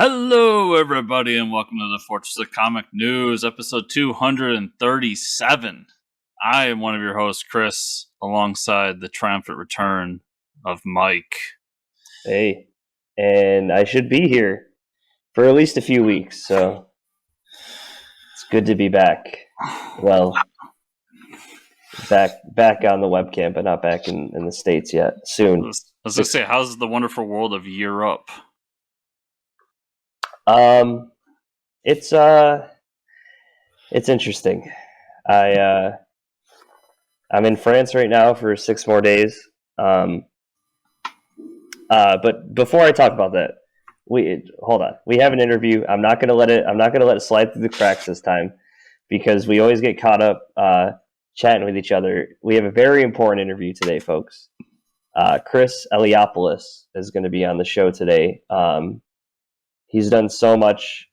Hello, everybody, and welcome to the Fortress of Comic News, episode 237. I am one of your hosts, Chris, alongside the triumphant return of Mike. Hey, and I should be here for at least a few weeks, so it's good to be back. Well, back on the webcam, but not back in the States yet. Soon. I was going to say, how's the wonderful world of Europe? It's interesting. I'm in France right now for 6 more days. But before I talk about that, hold on. We have an interview. I'm not gonna let it slide through the cracks this time, because we always get caught up chatting with each other. We have a very important interview today, folks. Chris Eliopoulos is going to be on the show today. He's done so much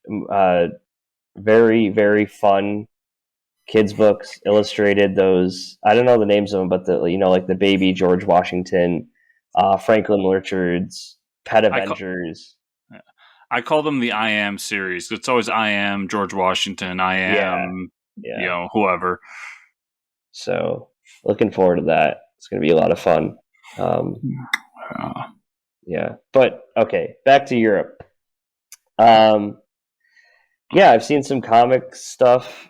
very, very fun kids books, illustrated those. I don't know the names of them, but like the Baby George Washington, Franklin Richards, Pet Avengers. I call them the I Am series. It's always I Am George Washington, I Am, whoever. So looking forward to that. It's going to be a lot of fun. Yeah, but okay, back to Europe. I've seen some comic stuff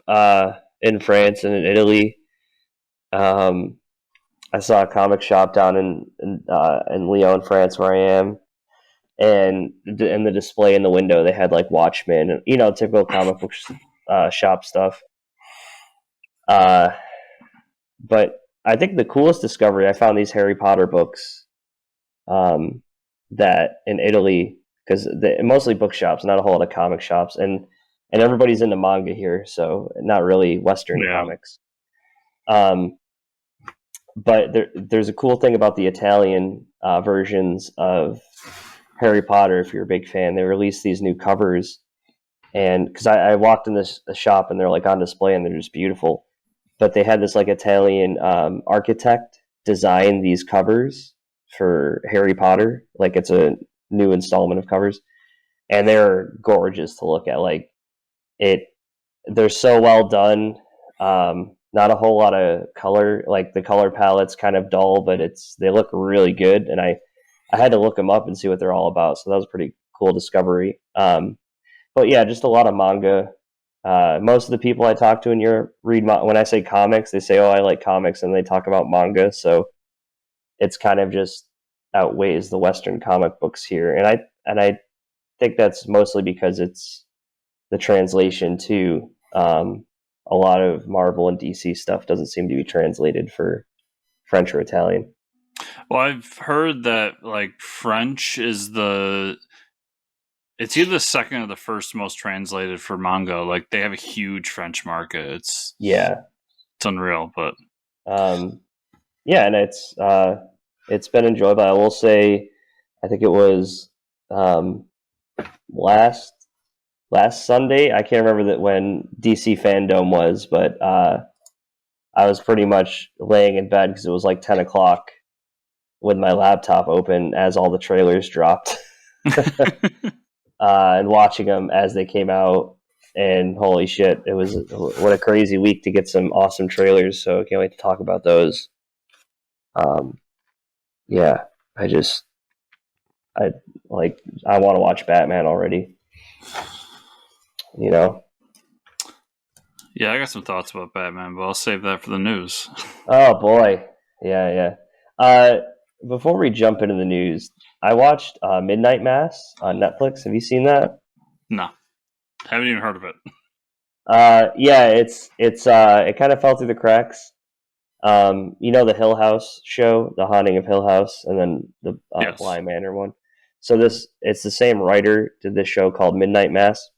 in France and in Italy. I saw a comic shop down in Lyon, France, where I am, and in the display in the window they had like Watchmen and typical comic book shop stuff. But I think the coolest discovery, I found these Harry Potter books that in Italy, because mostly bookshops, not a whole lot of comic shops, and everybody's into manga here, so not really Western comics. But there's a cool thing about the Italian versions of Harry Potter. If you're a big fan, they released these new covers, and because I walked in this shop and they're like on display and they're just beautiful. But they had this like Italian architect design these covers for Harry Potter, like it's a new installment of covers, and they're gorgeous to look at. Like they're so well done. Not a whole lot of color, like the color palette's kind of dull, but they look really good, and I had to look them up and see what they're all about, so that was a pretty cool discovery. But yeah, just a lot of manga. Most of the people I talk to in Europe read when I say comics, they say, "Oh, I like comics," and they talk about manga, so it's kind of just outweighs the Western comic books here, and I think that's mostly because it's the translation too. A lot of Marvel and DC stuff doesn't seem to be translated for French or Italian. Well, I've heard that like French is it's either the second or the first most translated for manga. Like they have a huge French market. It's unreal, but and it's been enjoyable. I will say, I think it was last Sunday. I can't remember that when DC Fandome was, but I was pretty much laying in bed because it was like 10 o'clock with my laptop open as all the trailers dropped. And watching them as they came out, and holy shit, what a crazy week to get some awesome trailers, so I can't wait to talk about those. I want to watch Batman already. Yeah, I got some thoughts about Batman, but I'll save that for the news. Oh boy. Yeah. Before we jump into the news, I watched Midnight Mass on Netflix. Have you seen that? No, haven't even heard of it. It kind of fell through the cracks. The Hill House show, The Haunting of Hill House, and then the Bly Manor one. So it's the same writer did this show called Midnight Mass.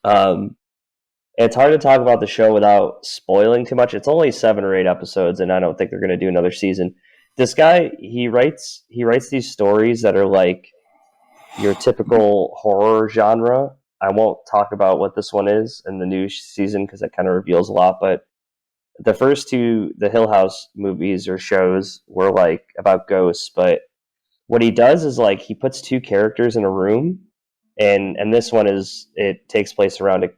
It's hard to talk about the show without spoiling too much. It's only 7 or 8 episodes, and I don't think they're going to do another season. This guy, he writes these stories that are like your typical horror genre. I won't talk about what this one is in the new season because that kind of reveals a lot, but the first 2, the Hill House movies or shows, were like about ghosts, but what he does is like he puts 2 characters in a room And this one it takes place around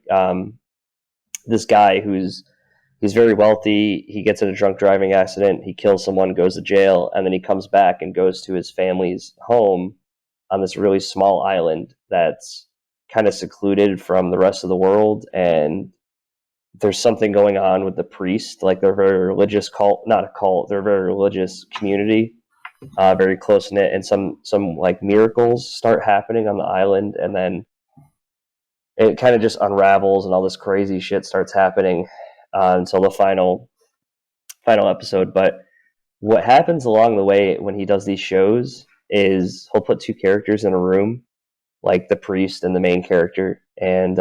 this guy he's very wealthy. He gets in a drunk driving accident. He kills someone, goes to jail, and then he comes back and goes to his family's home on this really small island that's kind of secluded from the rest of the world. And there's something going on with the priest. Like, they're a very religious cult, not a cult. They're a very religious community, very close knit, and some like miracles start happening on the island, and then it kind of just unravels, and all this crazy shit starts happening until the final episode. But what happens along the way when he does these shows is he'll put two characters in a room, like the priest and the main character, and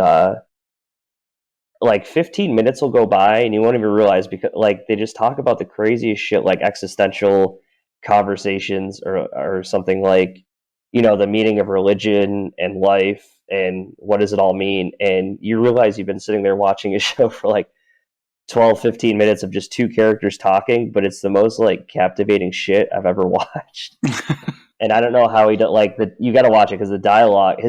like 15 minutes will go by and you won't even realize, because like they just talk about the craziest shit, like existential conversations, or something like, the meaning of religion and life and what does it all mean. And you realize you've been sitting there watching a show for like 12-15 minutes of just two characters talking, but it's the most like captivating shit I've ever watched. And I don't know how he does, like, you got to watch it because his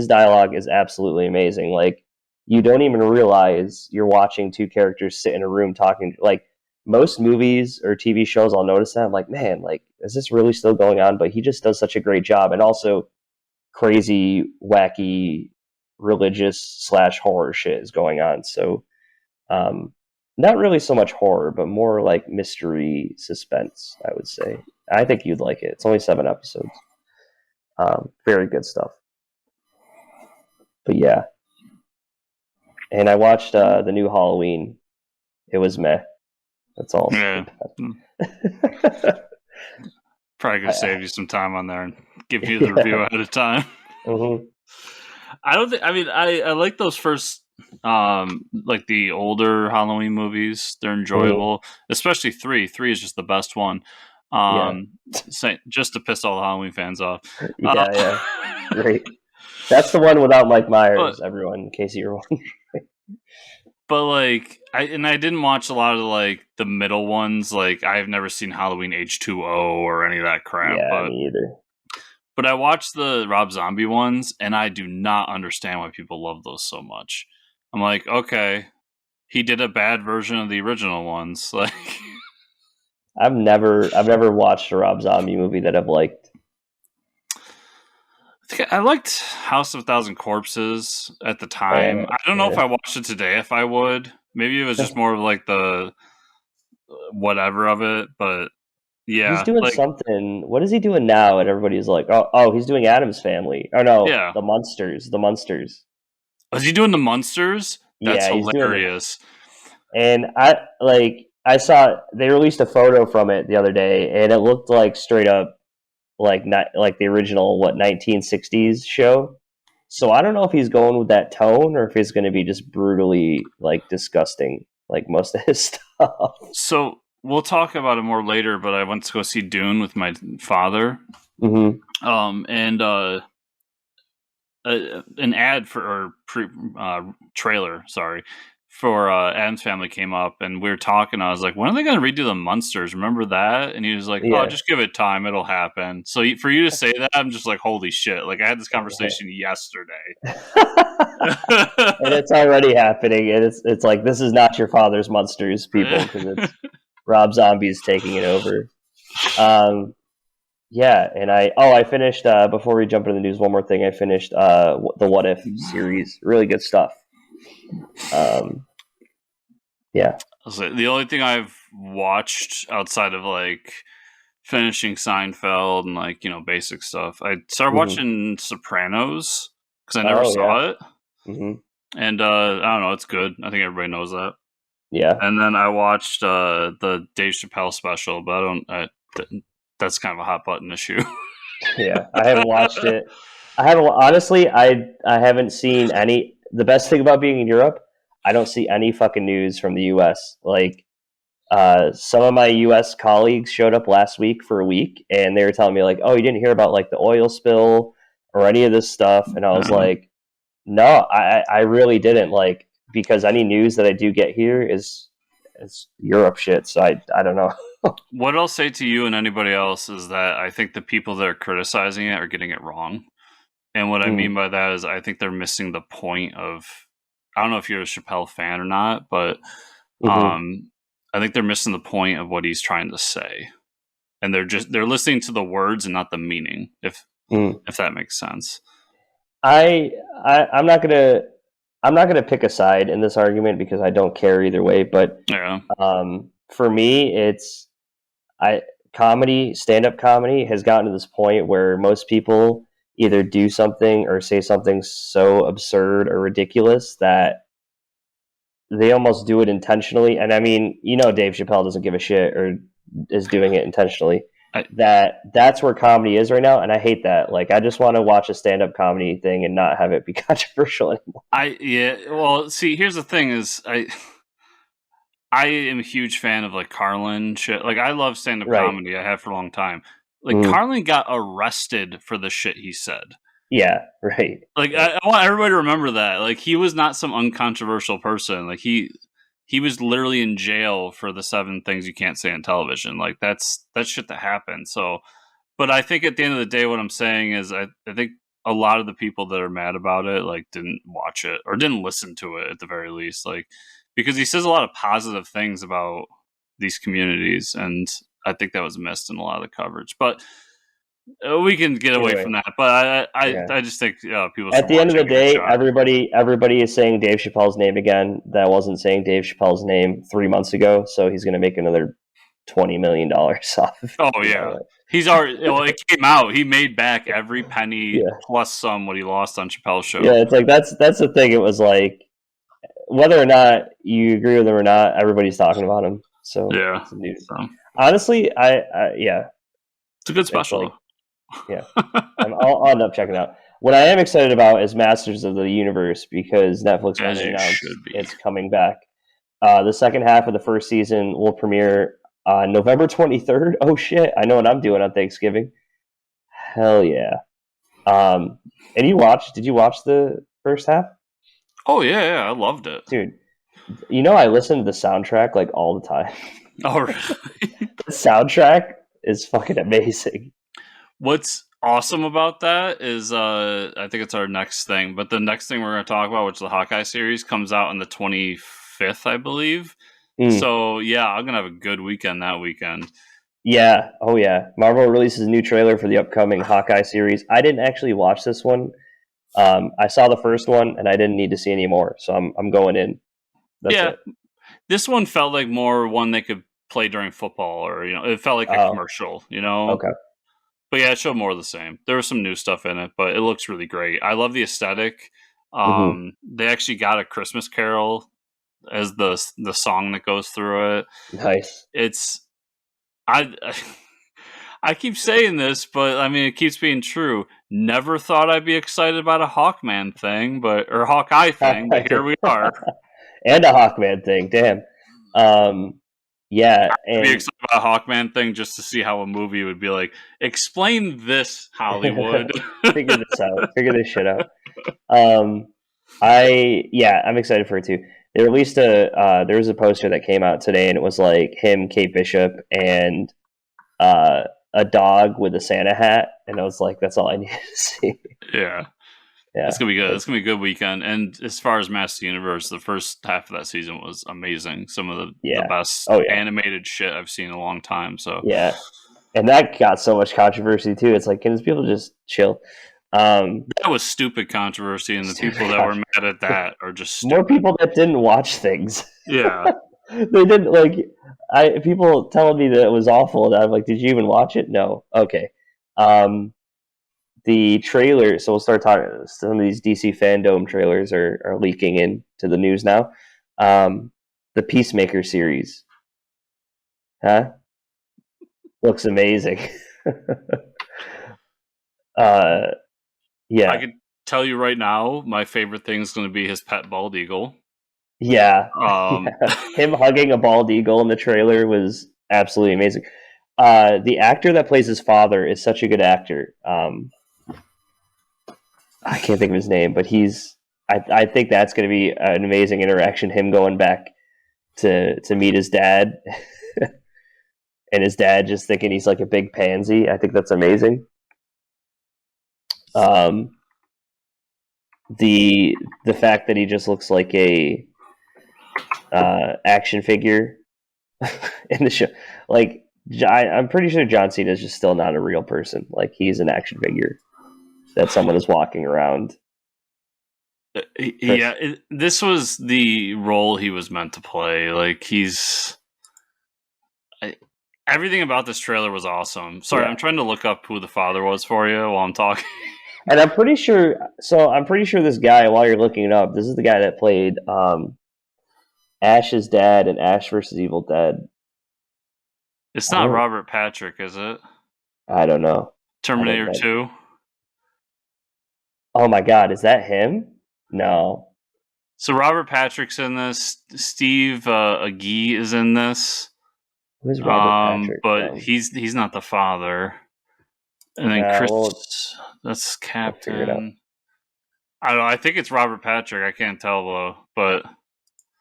dialogue is absolutely amazing. Like, you don't even realize you're watching two characters sit in a room talking. Like, most movies or TV shows, I'll notice that I'm like, man, like, is this really still going on? But he just does such a great job. And also crazy, wacky, religious / horror shit is going on. So, not really so much horror, but more like mystery, suspense, I would say. I think you'd like it. It's only 7 episodes. Very good stuff. But yeah. And I watched the new Halloween. It was meh. That's all. Yeah. Probably gonna save you some time on there and give you the review ahead of time. Mm-hmm. I like those first, like the older Halloween movies. They're enjoyable, especially 3. 3 is just the best one. Just to piss all the Halloween fans off. Yeah. Great. That's the one without Mike Myers, everyone, in case you're wondering. But like, I didn't watch a lot of like the middle ones. Like, I've never seen Halloween H2O or any of that crap. Yeah, me either. But I watched the Rob Zombie ones, and I do not understand why people love those so much. I'm like, okay, he did a bad version of the original ones. Like, I've never watched a Rob Zombie movie that I've liked. I liked House of a Thousand Corpses at the time. I don't know if I watched it today, if I would. Maybe it was just more of like the whatever of it, but yeah. He's doing something. What is he doing now? And everybody's like, oh, he's doing Addams Family. Oh no, yeah. The Munsters. Is he doing the Munsters? That's hilarious. And I saw they released a photo from it the other day, and it looked like straight up like the original 1960s show. So I don't know if he's going with that tone or if he's going to be just brutally like disgusting like most of his stuff. So we'll talk about it more later, but I went to go see Dune with my father. Mm-hmm. And an ad trailer, for Addams Family came up, and we were talking. I was like, when are they going to redo the Munsters? Remember that? And he was like, oh, just give it time. It'll happen. So for you to say that, I'm just like, holy shit. Like, I had this conversation yesterday. And it's already happening. And it's like, this is not your father's Munsters, people, because it's Rob Zombie's taking it over. Yeah, and I finished, before we jump into the news, one more thing. I finished the What If series. Really good stuff. Yeah. The only thing I've watched outside of like finishing Seinfeld and like, basic stuff, I started watching Sopranos because I never saw it. Mm-hmm. And I don't know, it's good. I think everybody knows that. Yeah. And then I watched the Dave Chappelle special, but that's kind of a hot button issue. Yeah, I haven't watched it. Honestly, I haven't seen any. The best thing about being in Europe, I don't see any fucking news from the U.S. Like, some of my U.S. colleagues showed up last week for a week, and they were telling me like, "Oh, you didn't hear about like the oil spill or any of this stuff?" And I was like, "No, I really didn't." Like, because any news that I do get here is Europe shit. So I don't know. What I'll say to you and anybody else is that I think the people that are criticizing it are getting it wrong. And what I mean by that is I think they're missing the point of, I don't know if you're a Chappelle fan or not, but I think they're missing the point of what he's trying to say. And they're listening to the words and not the meaning, if that makes sense. I'm not gonna pick a side in this argument because I don't care either way, but for me it's stand-up comedy has gotten to this point where most people either do something or say something so absurd or ridiculous that they almost do it intentionally. And I mean, Dave Chappelle doesn't give a shit or is doing it intentionally. That's where comedy is right now, and I hate that. Like, I just want to watch a stand-up comedy thing and not have it be controversial anymore. Well, see, here's the thing: is I am a huge fan of like Carlin shit. Like, I love stand-up comedy. I have for a long time. Like, Carlin got arrested for the shit he said. Yeah, right. Like, I want everybody to remember that. Like, he was not some uncontroversial person. Like, he was literally in jail for the 7 things you can't say on television. Like, that's shit that happened. So, but I think at the end of the day, what I'm saying is I think a lot of the people that are mad about it, like, didn't watch it or didn't listen to it at the very least. Like, because he says a lot of positive things about these communities, and I think that was missed in a lot of the coverage. But we can get away from that. But I just think people should at the end of the day, everybody is saying Dave Chappelle's name again. That wasn't saying Dave Chappelle's name 3 months ago, so he's going to make another $20 million off of it. Oh, yeah. He's already, well, it came out. He made back every penny plus some what he lost on Chappelle's show. Yeah, it's like that's the thing. It was like, whether or not you agree with him or not, everybody's talking about him. So yeah, it's news. Honestly, it's a good special. I'll end up checking it out. What I am excited about is Masters of the Universe, because Netflix finally announced it's coming back. The second half of the first season will premiere on November 23rd. Oh shit! I know what I'm doing on Thanksgiving. Hell yeah! And did you watch the first half? Oh yeah, I loved it, dude. I listen to the soundtrack like all the time. Oh really? The soundtrack is fucking amazing. What's awesome about that is I think it's our next thing, but the next thing we're going to talk about, which is the Hawkeye series, comes out on the 25th, I believe. So yeah, I'm gonna have a good weekend that weekend. Yeah. Oh yeah. Marvel releases a new trailer for the upcoming Hawkeye series. I didn't actually watch this one. I saw the first one and I didn't need to see any more, so I'm going in. That's it. This one felt like more one they could play during football, or it felt like a commercial. Okay. But yeah, it showed more of the same. There was some new stuff in it, but it looks really great. I love the aesthetic. They actually got a Christmas Carol as the song that goes through it. Nice. I keep saying this, but I mean, it keeps being true. Never thought I'd be excited about a Hawkman thing, or Hawkeye thing, but here we are. And a Hawkman thing, damn. Yeah, I'd be excited about a Hawkman thing just to see how a movie would be like. Explain this, Hollywood. Figure this out. Figure this shit out. I'm excited for it too. They released there was a poster that came out today, and it was like him, Kate Bishop, and a dog with a Santa hat, and I was like, that's all I needed to see. Yeah. It's gonna be good. It's gonna be a good weekend. And as far as Master Universe, the first half of that season was amazing. Some of the best animated shit I've seen in a long time. So yeah, and that got so much controversy too. It's like, can people just chill? That was stupid controversy, and the people that were mad at that are just stupid. More people that didn't watch things. Yeah, they didn't like. People telling me that it was awful, and I'm like, did you even watch it? No. Okay. The trailer, so we'll start talking. Some of these DC Fandome trailers are leaking into the news now. The Peacemaker series, looks amazing. Yeah, I can tell you right now, my favorite thing is going to be his pet bald eagle. Yeah, him hugging a bald eagle in the trailer was absolutely amazing. The actor that plays his father is such a good actor. I can't think of his name, but I think that's going to be an amazing interaction. Him going back to meet his dad, and his dad just thinking he's like a big pansy. I think that's amazing. the fact that he just looks like a action figure in the show. Like, I'm pretty sure John Cena is just still not a real person. Like, he's an action figure that someone is walking around. Yeah, this was the role he was meant to play. Like, everything about this trailer was awesome. Sorry, yeah. I'm trying to look up who the father was for you while I'm talking. And I'm pretty sure this guy, while you're looking it up, this is the guy that played Ash's dad in Ash vs. Evil Dead. It's not Robert Patrick, is it? I don't know. Terminator 2? Oh my god, is that him? No. So Robert Patrick's in this. Steve Agee is in this. Who's Robert Patrick? But he's not the father. And then Chris, that's Captain. I don't know. I think it's Robert Patrick. I can't tell though. But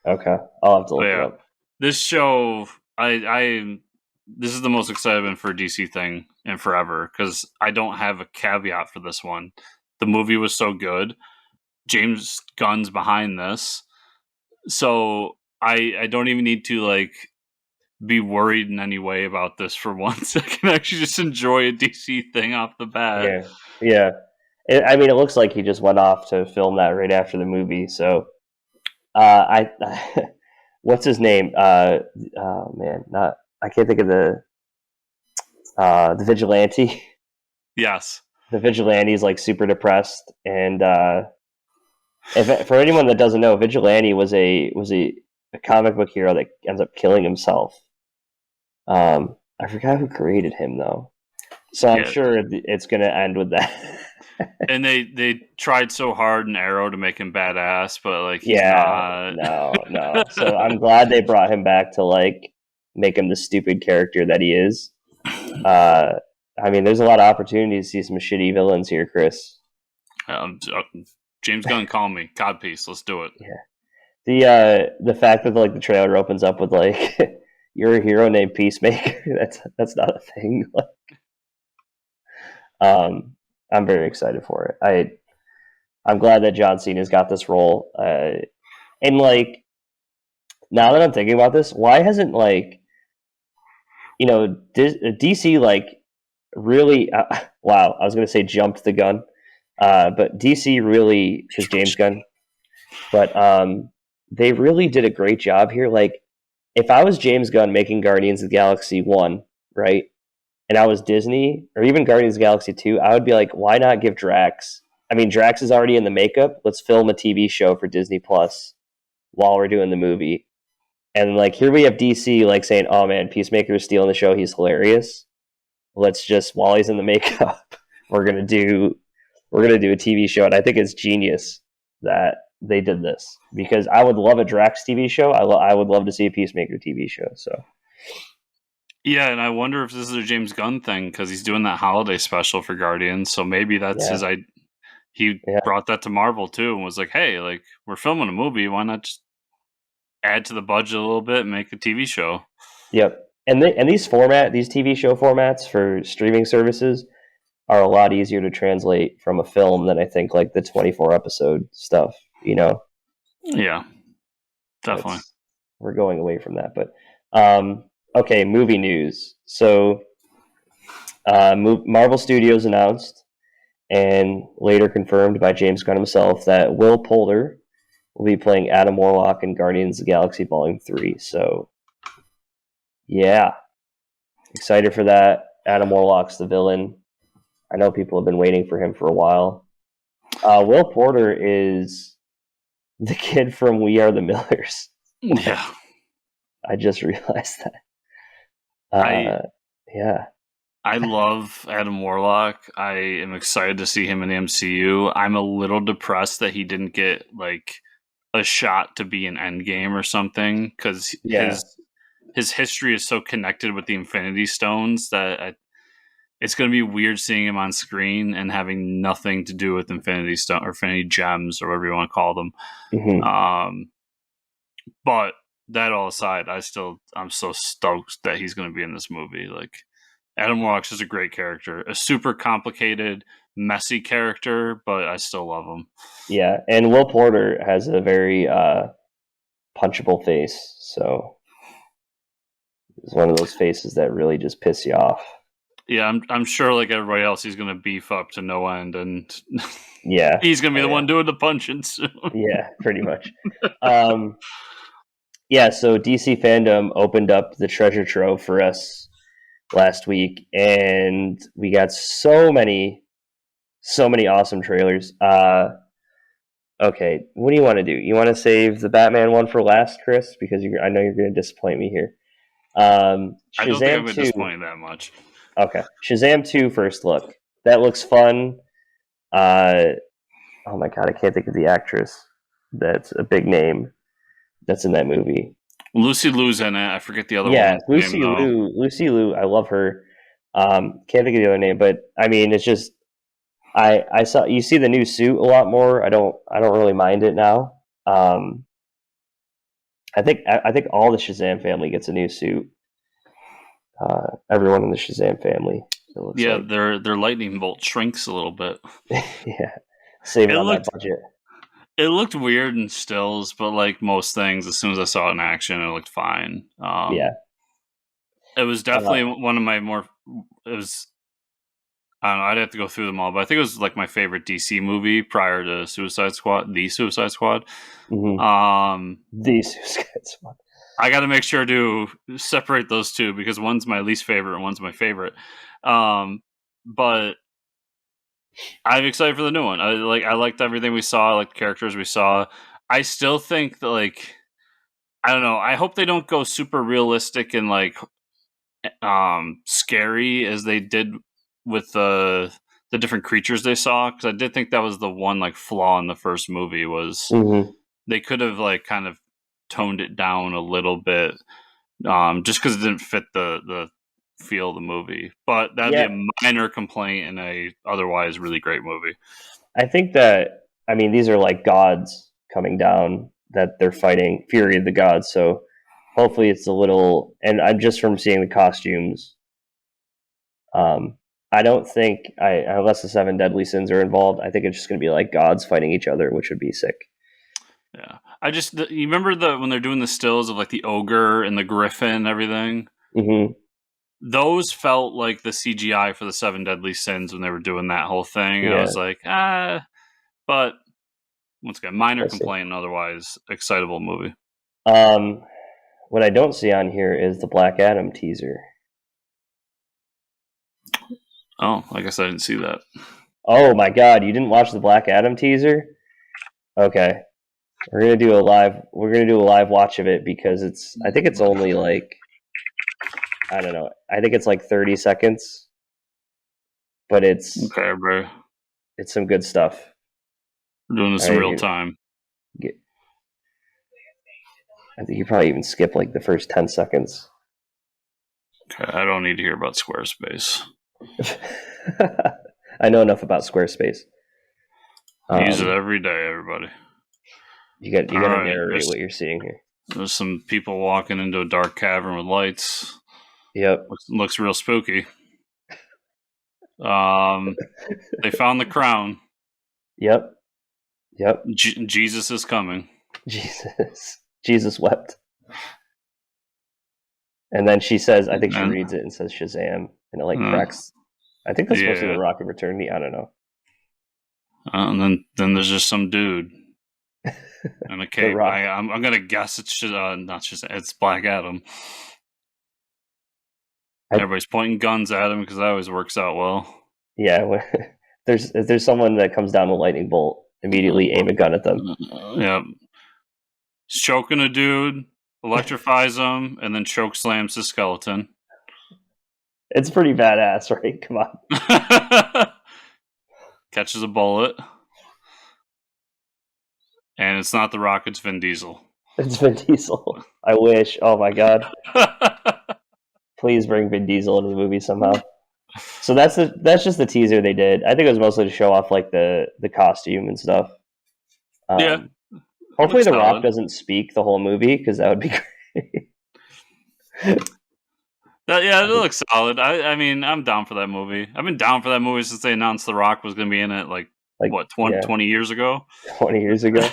okay, I'll have to look it up. This show, this is the most excited I've been for a DC thing in forever because I don't have a caveat for this one. The movie was so good. James Gunn's behind this, so I don't even need to like be worried in any way about this for once. I can actually just enjoy a DC thing off the bat. Yeah. I mean, it looks like he just went off to film that right after the movie. So, what's his name? I can't think of the vigilante. Yes, the vigilante is like super depressed, and for anyone that doesn't know, Vigilante was a comic book hero that ends up killing himself. I forgot who created him though, so I'm sure it's going to end with that. And they tried so hard in Arrow to make him badass, but like no. So I'm glad they brought him back to like make him the stupid character that he is. I mean, there's a lot of opportunities to see some shitty villains here, Chris. James Gunn, call me. Codpiece, let's do it. Yeah. The fact that like the trailer opens up with like you're a hero named Peacemaker. That's not a thing. I'm very excited for it. I'm glad that John Cena's got this role. And like now that I'm thinking about this, why hasn't like DC like really wow, I was going to say jumped the gun. But DC really, because James Gunn, but they really did a great job here. Like, if I was James Gunn making Guardians of the Galaxy 1, right, and I was Disney, or even Guardians of the Galaxy 2, I would be like, why not give Drax? I mean, Drax is already in the makeup. Let's film a TV show for Disney Plus while we're doing the movie. And like, here we have DC like saying, oh man, Peacemaker is stealing the show. He's hilarious. Let's just, while he's in the makeup, we're gonna do a TV show. And I think it's genius that they did this, because I would love a Drax TV show. I would love to see a Peacemaker TV show. So yeah, and I wonder if this is a James Gunn thing because he's doing that holiday special for Guardians. So maybe that's his idea. He brought that to Marvel too and was like, hey, like, we're filming a movie. Why not just add to the budget a little bit and make a TV show? Yep. And these TV show formats for streaming services are a lot easier to translate from a film than I think like the 24 episode stuff, Yeah, definitely. We're going away from that, but okay, movie news. So Marvel Studios announced and later confirmed by James Gunn himself that Will Poulter will be playing Adam Warlock in Guardians of the Galaxy Volume 3. So yeah, excited for that. Adam Warlock's the villain. I know people have been waiting for him for a while. Will Poulter is the kid from We Are the Millers. Yeah. I just realized that. I love Adam Warlock. I am excited to see him in the MCU. I'm a little depressed that he didn't get like a shot to be an Endgame or something, because his history is so connected with the Infinity Stones that it's going to be weird seeing him on screen and having nothing to do with Infinity Stone or Infinity Gems or whatever you want to call them. Mm-hmm. But that all aside, I'm so stoked that he's going to be in this movie. Like, Adam Warlock's just a great character, a super complicated, messy character, but I still love him. Yeah, and Will Porter has a very punchable face, so it's one of those faces that really just piss you off. Yeah, I'm sure like everybody else, he's going to beef up to no end, and yeah, he's going to be the one doing the punching soon. Yeah, pretty much. Yeah, so DC Fandome opened up the treasure trove for us last week, and we got so many awesome trailers. Okay, what do you want to do? You want to save the Batman one for last, Chris? Because I know you're going to disappoint me here. I don't think I'm going to disappoint you that much. Okay, Shazam 2 first look. That looks fun. Oh my god, I can't think of the actress. That's a big name. That's in that movie. Lucy Liu's in it. I forget the other one. Yeah, Lucy Liu. Lucy Liu. I love her. Can't think of the other name, but I mean, it's just I saw you see the new suit a lot more. I don't really mind it now. I think all the Shazam family gets a new suit. Everyone in the Shazam family. Yeah, like. their lightning bolt shrinks a little bit. Yeah, saving on that budget. It looked weird in stills, but like most things, as soon as I saw it in action, it looked fine. Yeah, it was definitely one of my more. It was. I don't know. I'd have to go through them all, but I think it was like my favorite DC movie prior to Suicide Squad. The Suicide Squad. Mm-hmm. The Suicide Squad. I got to make sure to separate those two because one's my least favorite and one's my favorite. But I'm excited for the new one. I liked everything we saw. I liked the characters we saw. I still think that like I don't know. I hope they don't go super realistic and like scary as they did with the different creatures they saw, because I did think that was the one like flaw in the first movie was they could have like kind of toned it down a little bit, just because it didn't fit the feel of the movie. But that'd be a minor complaint in a otherwise really great movie. I think that these are like gods coming down that they're fighting, Fury of the Gods. So hopefully it's a little. And I'm just from seeing the costumes. I don't think unless the 7 deadly sins are involved, I think it's just going to be like gods fighting each other, which would be sick. Yeah, you remember when they're doing the stills of like the ogre and the griffin and everything. Mm-hmm. Those felt like the CGI for the 7 deadly sins when they were doing that whole thing. Yeah. I was like, but once again, minor complaint. Otherwise, excitable movie. What I don't see on here is the Black Adam teaser. Oh, I guess I didn't see that. Oh my god, you didn't watch the Black Adam teaser? Okay. We're gonna do a live watch of it because I think it's only like, I don't know. I think it's like 30 seconds. But it's okay, bro. It's some good stuff. We're doing this in real time. I think you probably even skip like the first 10 seconds. Okay, I don't need to hear about Squarespace. I know enough about Squarespace. I use it every day, everybody. You got to narrate what you're seeing here. There's some people walking into a dark cavern with lights. Yep. Looks real spooky. They found the crown. Yep. Jesus is coming. Jesus wept. And then she says, I think she reads it and says Shazam, and it like cracks. I think that's supposed to be the Rock of Eternity. I don't know. And then there's just some dude in a cave. I'm gonna guess it's not Shazam. It's Black Adam. Everybody's pointing guns at him because that always works out well. Yeah, if there's someone that comes down with a lightning bolt, immediately aim a gun at them. Yeah, he's choking a dude, electrifies him, and then choke slams his skeleton. It's pretty badass, right? Come on. Catches a bullet. And it's not The Rock, it's Vin Diesel. It's Vin Diesel. I wish. Oh my god. Please bring Vin Diesel into the movie somehow. So that's just the teaser they did. I think it was mostly to show off like the costume and stuff. Yeah. Hopefully The Rock doesn't speak the whole movie because that would be great. It looks solid. I mean, I'm down for that movie. I've been down for that movie since they announced The Rock was going to be in it, like what, 20 years ago? 20 years ago.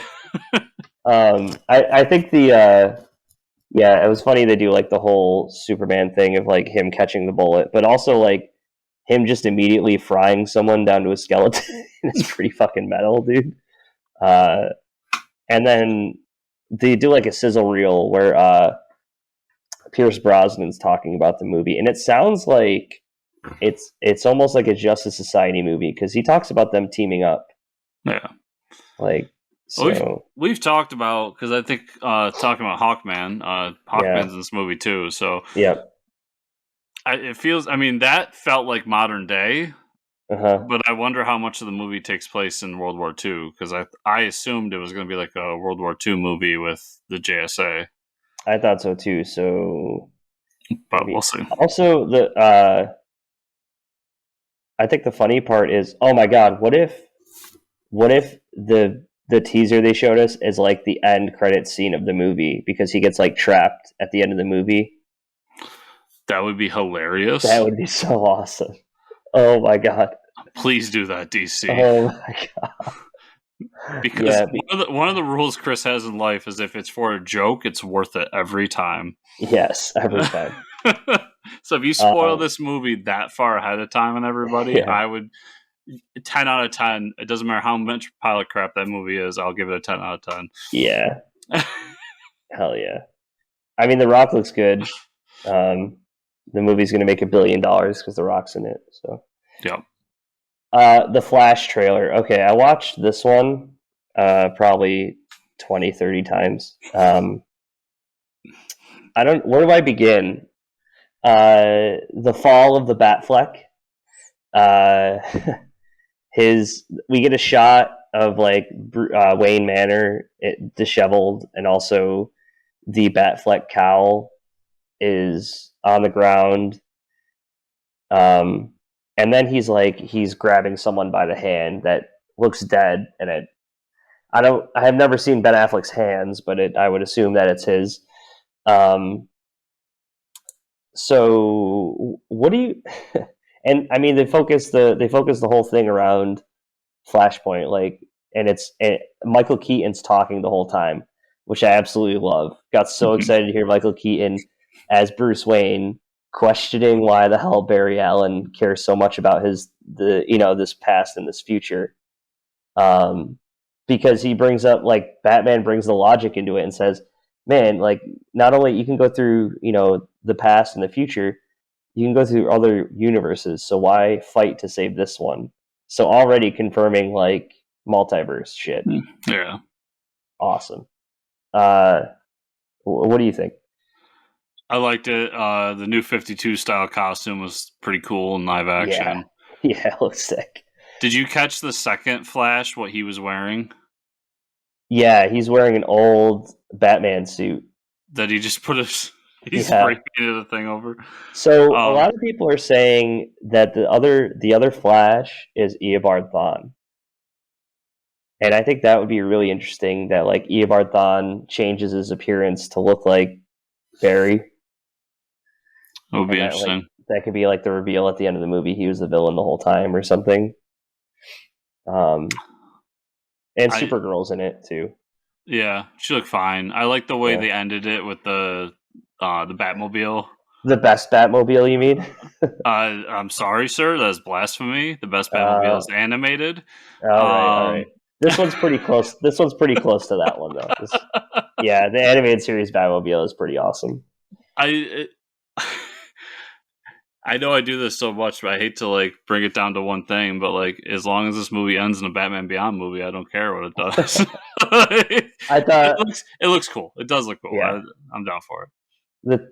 I think it was funny they do like the whole Superman thing of like him catching the bullet, but also like him just immediately frying someone down to a skeleton. It's pretty fucking metal, dude. And then they do like a sizzle reel where Pierce Brosnan's talking about the movie, and it sounds like it's almost like a Justice Society movie because he talks about them teaming up. Yeah, like so. We've talked about, because I think talking about Hawkman, Hawkman's in this movie too. So yep, it feels. I mean, that felt like modern day. But I wonder how much of the movie takes place in World War II, because I assumed it was going to be like a World War II movie with the JSA. I thought so too. So, but we'll see. Also, I think the funny part is, oh my god, what if the teaser they showed us is like the end credit scene of the movie because he gets like trapped at the end of the movie? That would be hilarious. That would be so awesome. Oh my god. Please do that, DC. Oh my god. Because one of the rules Chris has in life is if it's for a joke, it's worth it every time. Yes, every time. So if you spoil this movie that far ahead of time on everybody, I would 10 out of 10. It doesn't matter how much pilot crap that movie is, I'll give it a 10 out of 10. Yeah. Hell yeah. I mean, The Rock looks good. The movie's going to make $1 billion because The Rock's in it. So. Yep. The Flash trailer. Okay, I watched this one probably 20, 30 times. Where do I begin? The fall of the Batfleck. We get a shot of like Wayne Manor disheveled, and also the Batfleck cowl is on the ground. And then he's grabbing someone by the hand that looks dead, and I have never seen Ben Affleck's hands, but I would assume that it's his. So what do you? And I mean, they focus the whole thing around Flashpoint, and Michael Keaton's talking the whole time, which I absolutely love. Got so excited to hear Michael Keaton as Bruce Wayne, questioning why the hell Barry Allen cares so much about this past and this future. Because he brings up, like, Batman brings the logic into it and says, man, like, not only you can go through, the past and the future, you can go through other universes, so why fight to save this one? So already confirming, like, multiverse shit. Yeah. Awesome. What do you think? I liked it. The new 52 style costume was pretty cool in live action. Yeah, it looks sick. Did you catch the second Flash, what he was wearing? Yeah, he's wearing an old Batman suit. That he just put spray painted the thing over. So a lot of people are saying that the other Flash is Eobard Thawne. And I think that would be really interesting, that like Eobard Thawne changes his appearance to look like Barry. It would be interesting. That could be like the reveal at the end of the movie. He was the villain the whole time or something. And Supergirl's in it too. Yeah, she looked fine. I like the way they ended it with the Batmobile. The best Batmobile, you mean? I'm sorry, sir. That's blasphemy. The best Batmobile is animated. All right. This one's pretty close. This one's pretty close to that one, though. The animated series Batmobile is pretty awesome. I know I do this so much, but I hate to like bring it down to one thing. But like, as long as this movie ends in a Batman Beyond movie, I don't care what it does. I thought it looks cool. It does look cool. Yeah. I'm down for it.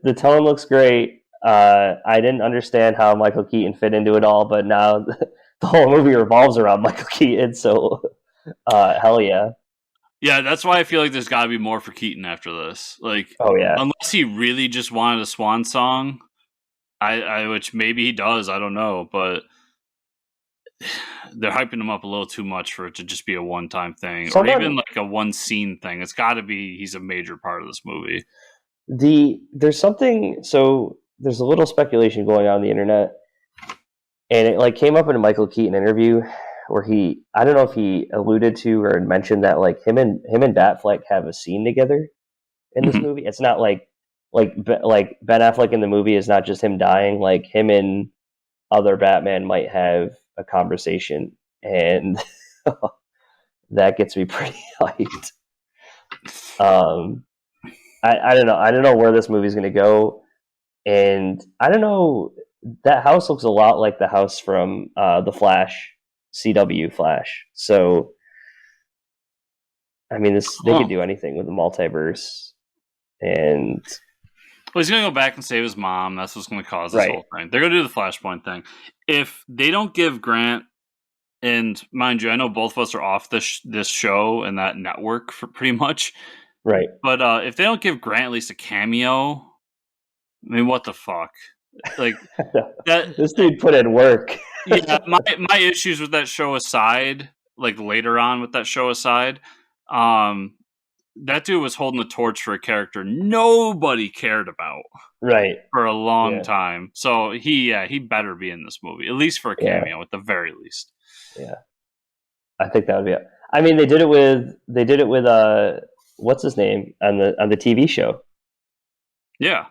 The tone looks great. I didn't understand how Michael Keaton fit into it all, but now the whole movie revolves around Michael Keaton. So, hell yeah. Yeah, that's why I feel like there's got to be more for Keaton after this. Like, unless he really just wanted a swan song. Which maybe he does, I don't know, but they're hyping him up a little too much for it to just be a one-time thing, or even like a one-scene thing. It's got to be he's a major part of this movie. There's something. So there's a little speculation going on the internet, and it like came up in a Michael Keaton interview where I don't know if he alluded to or mentioned that like him and Batfleck have a scene together in this movie. It's not like Ben Affleck in the movie is not just him dying. Like him and other Batman might have a conversation, and that gets me pretty hyped. I don't know. I don't know where this movie's going to go, and I don't know. That house looks a lot like the house from the Flash, CW Flash. So, I mean, they could do anything with the multiverse, and well, he's going to go back and save his mom. That's what's going to cause this whole thing. They're going to do the Flashpoint thing. If they don't give Grant, and mind you, I know both of us are off this show and that network for pretty much. Right. But if they don't give Grant at least a cameo, I mean, what the fuck? Like this dude put in work. Yeah, my issues with that show aside, like later on with that show aside, that dude was holding the torch for a character nobody cared about, right, for a long time. So he better be in this movie, at least for a cameo, at the very least. Yeah, I think that would be it. I mean, they did it with what's his name on the TV show. Yeah,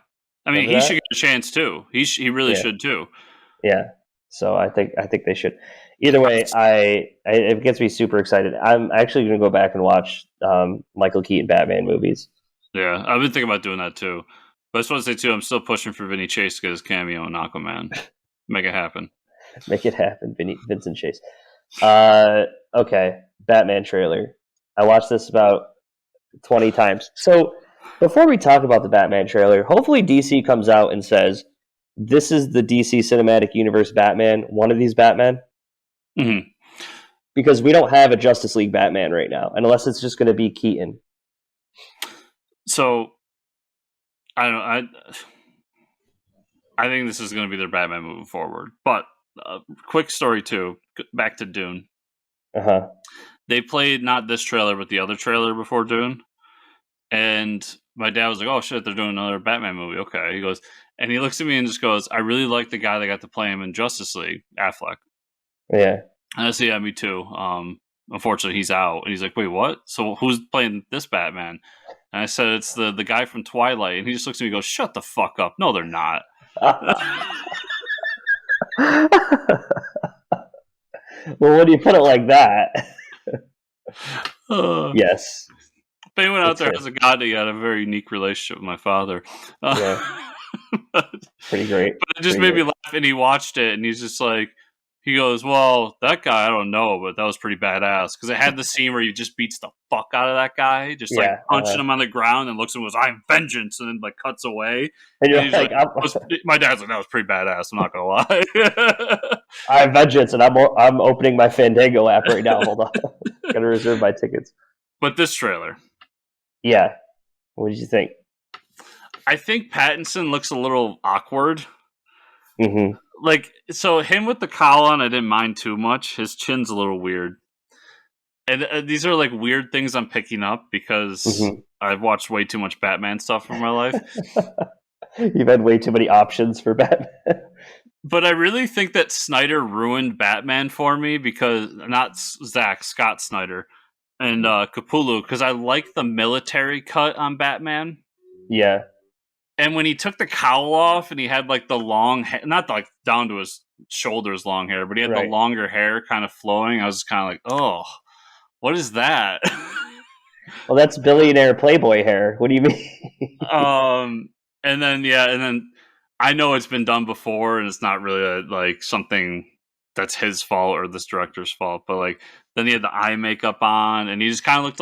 I mean, he should get a chance too. He really should too. Yeah, so I think they should. Either way, it gets me super excited. I'm actually going to go back and watch Michael Keaton Batman movies. Yeah, I've been thinking about doing that too. But I just want to say too, I'm still pushing for Vinny Chase to get his cameo in Aquaman. Make it happen. Make it happen, Vincent Chase. Okay, Batman trailer. I watched this about 20 times. So before we talk about the Batman trailer, hopefully DC comes out and says, this is the DC Cinematic Universe Batman, one of these Batman. Mm-hmm. Because we don't have a Justice League Batman right now, unless it's just going to be Keaton. So, I don't know. I think this is going to be their Batman moving forward. But, quick story too, back to Dune. Uh-huh. They played not this trailer, but the other trailer before Dune. And my dad was like, oh shit, they're doing another Batman movie. Okay. He goes, and he looks at me and just goes, I really like the guy that got to play him in Justice League, Affleck. Yeah. And I said, yeah, me too. Unfortunately, he's out. And he's like, wait, what? So who's playing this Batman? And I said, it's the guy from Twilight. And he just looks at me and goes, shut the fuck up. No, they're not. Well, when you put it like that. Yes. If anyone out there has a god, he had a very unique relationship with my father. Pretty great. But it just made me laugh. And he watched it and he's just like, he goes, well, that guy, I don't know, but that was pretty badass. Because it had the scene where he just beats the fuck out of that guy, just like punching him on the ground and looks at him and goes, I'm vengeance, and then like cuts away. And you're like my dad's like, that was pretty badass, I'm not going to lie. I'm vengeance, and I'm opening my Fandango app right now. Hold on. Got to reserve my tickets. But this trailer. Yeah. What did you think? I think Pattinson looks a little awkward. Mm-hmm. Like, so him with the cowl on, I didn't mind too much. His chin's a little weird. And these are like weird things I'm picking up because I've watched way too much Batman stuff in my life. You've had way too many options for Batman. But I really think that Snyder ruined Batman for me because, not Scott Snyder, and Capullo, because I like the military cut on Batman. Yeah. And when he took the cowl off and he had like the long hair, not like down to his shoulders long hair, but he had the longer hair kind of flowing, I was kind of like, oh, what is that? Well, that's billionaire Playboy hair. What do you mean? And then I know it's been done before and it's not really like something that's his fault or this director's fault, but like then he had the eye makeup on and he just kind of looked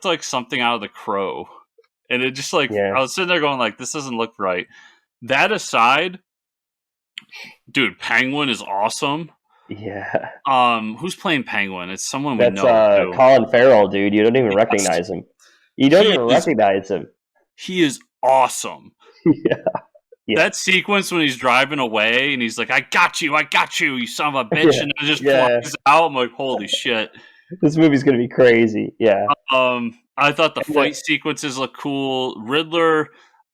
like something out of The Crow. And it just like, I was sitting there going like, this doesn't look right. That aside, dude, Penguin is awesome. Yeah. Who's playing Penguin? It's someone we know. That's Colin Farrell, dude. You don't even recognize him. You don't even recognize him. He is awesome. Yeah. That sequence when he's driving away and he's like, I got you, you son of a bitch. And it just flies out. I'm like, holy shit. This movie's going to be crazy. Yeah. I thought the fight sequences look cool. Riddler,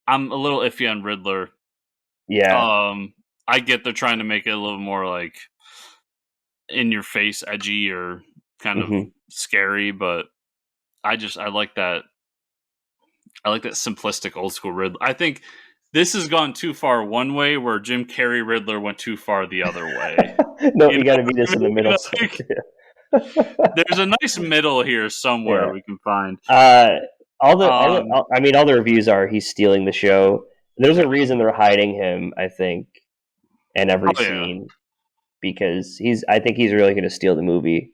I'm a little iffy on Riddler. Yeah. I get they're trying to make it a little more like in your face, edgy or kind of scary, but I like that. I like that simplistic old school Riddler. I think this has gone too far one way, where Jim Carrey Riddler went too far the other way. No, you got to meet us in the middle. Like, there's a nice middle here somewhere we can find. All the reviews are he's stealing the show. There's a reason they're hiding him, I think, in every scene, because I think he's really going to steal the movie.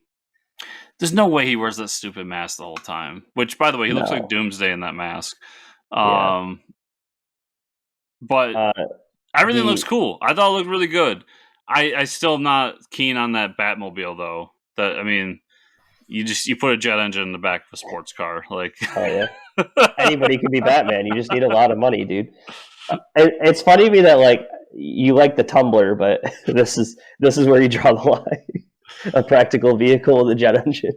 There's no way he wears that stupid mask the whole time. Which, by the way, he looks like Doomsday in that mask. But everything looks cool. I thought it looked really good. I still am not keen on that Batmobile though. You put a jet engine in the back of a sports car. Like, oh yeah, anybody can be Batman. You just need a lot of money, dude. It's funny to me that like you like the Tumbler, but this is where you draw the line. A practical vehicle with a jet engine.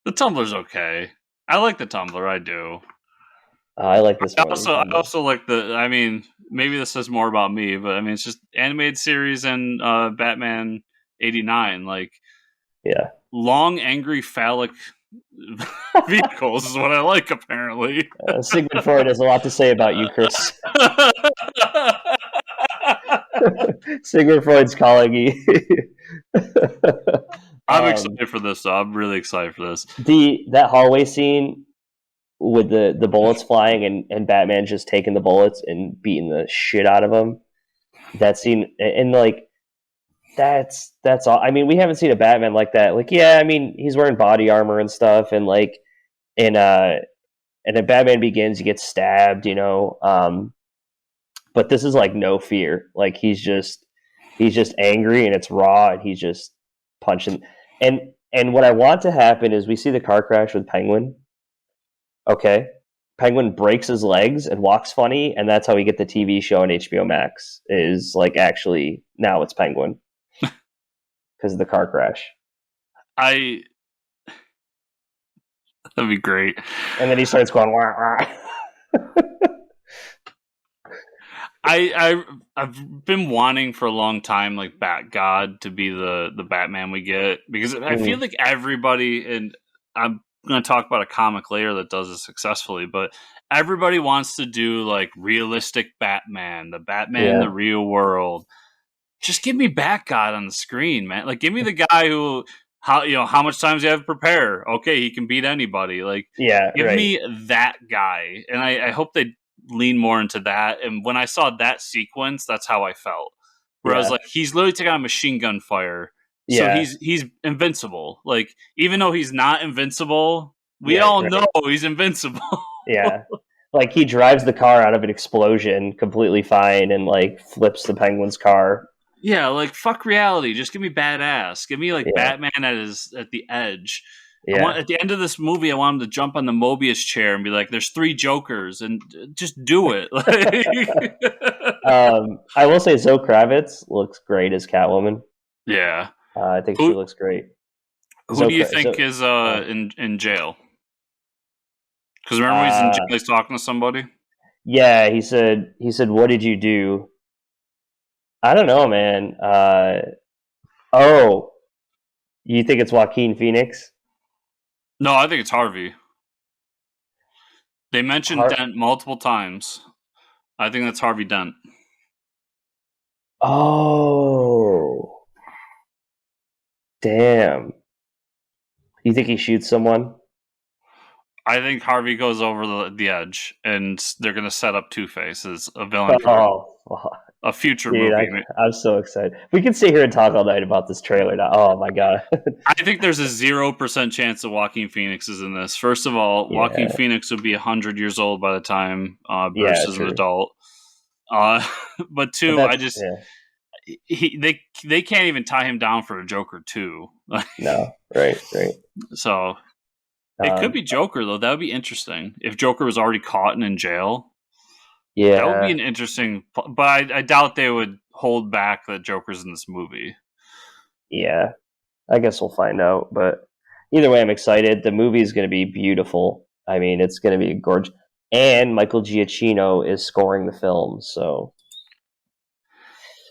The Tumbler's okay. I like the Tumbler. I do. I like this. I also like the. I mean, maybe this says more about me, but I mean, it's just animated series and Batman '89. Like, yeah, long, angry, phallic vehicles is what I like. Apparently, Sigmund Freud has a lot to say about you, Chris. Sigmund Freud's calling you. I'm excited for this. Though. I'm really excited for this. That hallway scene with the bullets flying and Batman just taking the bullets and beating the shit out of them. That scene, and like that's all. I mean, we haven't seen a Batman like that. Like, yeah, I mean, he's wearing body armor and stuff, and like, and then Batman Begins, he gets stabbed, you know. But this is like no fear. Like he's just angry and it's raw, and he's just punching. And what I want to happen is we see the car crash with Penguin. Okay, Penguin breaks his legs and walks funny, and that's how we get the TV show on HBO Max. Is like actually now it's Penguin because of the car crash. That'd be great. And then he starts going wah, wah. I've been wanting for a long time, like Bat God to be the Batman we get, because I feel like everybody, and I'm going to talk about a comic later that does it successfully, but everybody wants to do like realistic Batman, the Batman in the real world. Just give me Bat God on the screen, man. Like, give me the guy who, how much time does he have to prepare? Okay, he can beat anybody. Like, give me that guy, and I hope they lean more into that. And when I saw that sequence, that's how I felt. Where I was like, he's literally taking on machine gun fire. So he's invincible. Like, even though he's not invincible, we all know he's invincible. Yeah. Like, he drives the car out of an explosion completely fine and, like, flips the Penguin's car. Yeah, like, fuck reality. Just give me badass. Give me, like, Batman at the edge. Yeah. At the end of this movie, I want him to jump on the Mobius chair and be like, there's 3 Jokers, and just do it. I will say Zoe Kravitz looks great as Catwoman. Yeah. I think she looks great. Who do you think is in jail? Because remember he's in jail, he's talking to somebody? Yeah, he said, what did you do? I don't know, man. You think it's Joaquin Phoenix? No, I think it's Harvey. They mentioned Dent multiple times. I think that's Harvey Dent. Oh. Damn. You think he shoots someone? I think Harvey goes over the edge, and they're going to set up Two-Face as a villain for a future movie. I'm so excited. We can sit here and talk all night about this trailer now. Oh, my God. I think there's a 0% chance that Joaquin Phoenix is in this. First of all, Joaquin Phoenix would be 100 years old by the time Bruce is an adult. But two, they can't even tie him down for a Joker 2. No, right. So it could be Joker, though. That would be interesting. If Joker was already caught and in jail, that would be an interesting... But I doubt they would hold back that Joker's in this movie. Yeah, I guess we'll find out. But either way, I'm excited. The movie is going to be beautiful. I mean, it's going to be gorgeous. and Michael Giacchino is scoring the film, so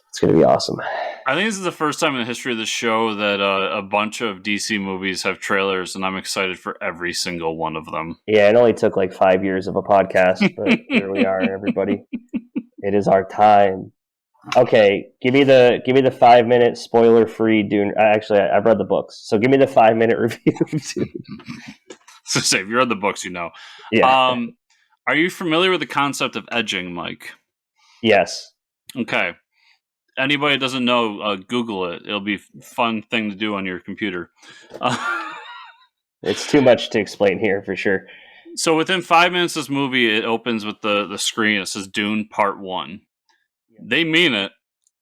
it's going to be awesome. I think this is the first time in the history of the show that a bunch of DC movies have trailers, and I'm excited for every single one of them. Yeah, it only took like 5 years of a podcast, but here we are, everybody. It is our time. Okay, give me the 5-minute spoiler-free Dune. Actually, I've read the books, so give me the 5-minute review. So, say if you read the books, you know. Yeah. Are you familiar with the concept of edging, Mike? Yes. Okay. Anybody that doesn't know, Google it. It'll be a fun thing to do on your computer. It's too much to explain here, for sure. So within 5 minutes of this movie, it opens with the screen. It says Dune Part 1. They mean it.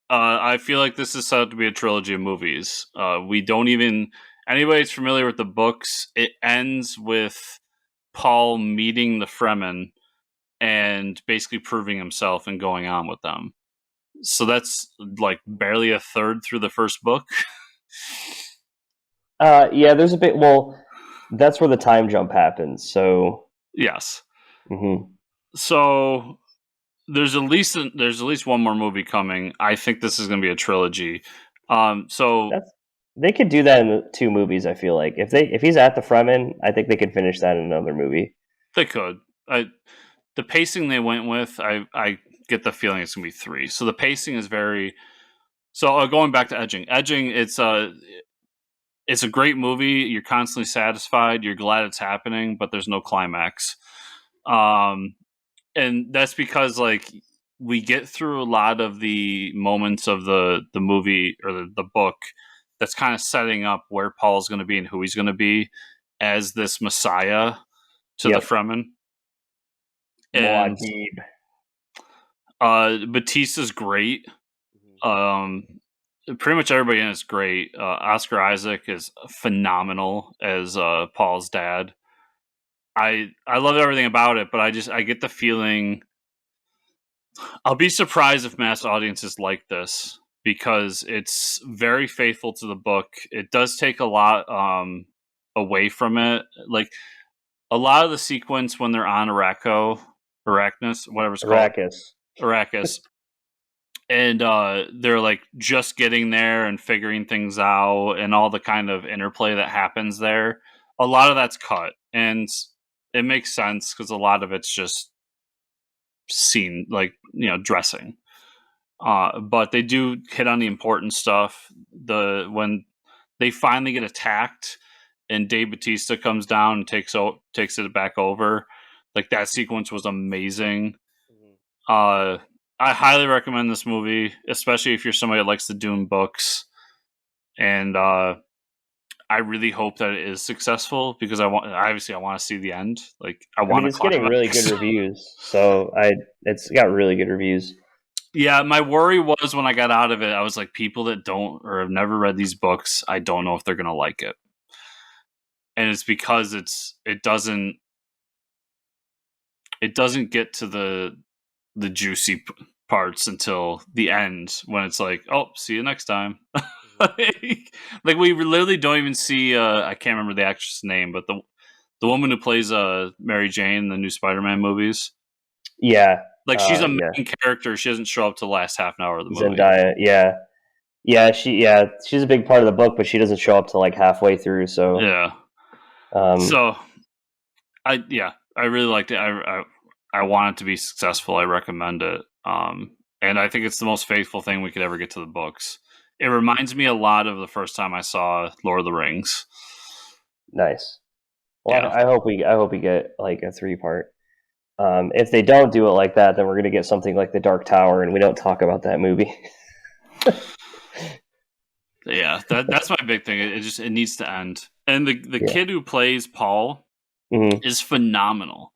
I feel like this is set up to be a trilogy of movies. We don't even... Anybody that's familiar with the books, it ends with Paul meeting the Fremen and basically proving himself and going on with them. So that's like barely a third through the first book. Yeah, there's a bit... Well, that's where the time jump happens, so... Yes. Mm-hmm. So there's at least one more movie coming. I think this is going to be a trilogy. They could do that in 2 movies. I feel like if he's at the Fremen, I think they could finish that in another movie. They could. The pacing they went with, I get the feeling it's going to be 3. So the pacing is very. So going back to Edging, it's a great movie. You're constantly satisfied. You're glad it's happening, but there's no climax. And that's because like we get through a lot of the moments of the movie or the book that's kind of setting up where Paul's going to be and who he's going to be as this messiah to the Fremen. And Batista's great. Pretty much everybody in it's great. Oscar Isaac is phenomenal as Paul's dad. I love everything about it, but I get the feeling I'll be surprised if mass audiences like this because it's very faithful to the book. It does take a lot away from it. Like a lot of the sequence when they're on Arrakis, whatever it's called. Arrakis. And they're like just getting there and figuring things out and all the kind of interplay that happens there. A lot of that's cut. And it makes sense because a lot of it's just scene, like, dressing. But they do hit on the important stuff. When they finally get attacked and Dave Bautista comes down and takes it back over, like that sequence was amazing. I highly recommend this movie, especially if you're somebody that likes the Dune books. And I really hope that it is successful because I want to see the end. Like it's getting really good reviews, so it's got really good reviews. Yeah, my worry was when I got out of it, I was like, people that don't or have never read these books, I don't know if they're gonna like it. And it's because it doesn't get to the juicy parts until the end when it's like, oh, see you next time. like we literally don't even see I can't remember the actress' name, but the woman who plays Mary Jane in the new Spider-Man movies. Yeah. Like she's a main character. She doesn't show up to the last half an hour of the movie. Zendaya, she's a big part of the book, but she doesn't show up till like halfway through. So yeah. So I really liked it. I want it to be successful. I recommend it. And I think it's the most faithful thing we could ever get to the books. It reminds me a lot of the first time I saw Lord of the Rings. Nice. Well, yeah. I hope we get like a 3-part. If they don't do it like that, then we're going to get something like The Dark Tower, and we don't talk about that movie. Yeah, that's my big thing. It needs to end. And the kid who plays Paul is phenomenal.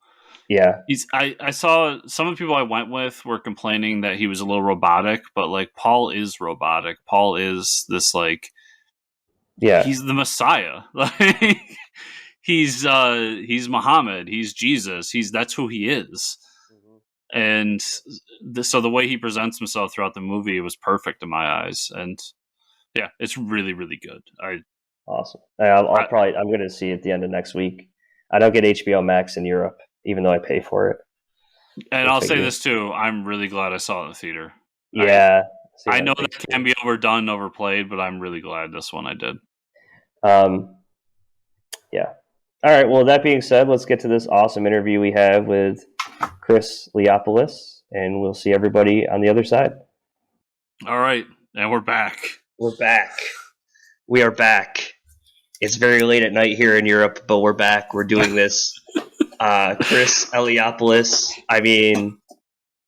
Yeah, I saw some of the people I went with were complaining that he was a little robotic, but like Paul is robotic. Paul is this like, he's the Messiah. Like he's Muhammad. He's Jesus. That's who he is. And so the way he presents himself throughout the movie was perfect in my eyes. And yeah, it's really, really good. Awesome. I'm going to see it at the end of next week. I don't get HBO Max in Europe, even though I pay for it. And I'll say this too: I'm really glad I saw it in the theater. Yeah, I know that can be overdone, overplayed, but I'm really glad this one I did. Yeah. All right. Well, that being said, let's get to this awesome interview we have with Chris Leopoulos, and we'll see everybody on the other side. All right, and we're back. We're back. We are back. It's very late at night here in Europe, but we're back. We're doing this. Chris Eliopoulos. I mean,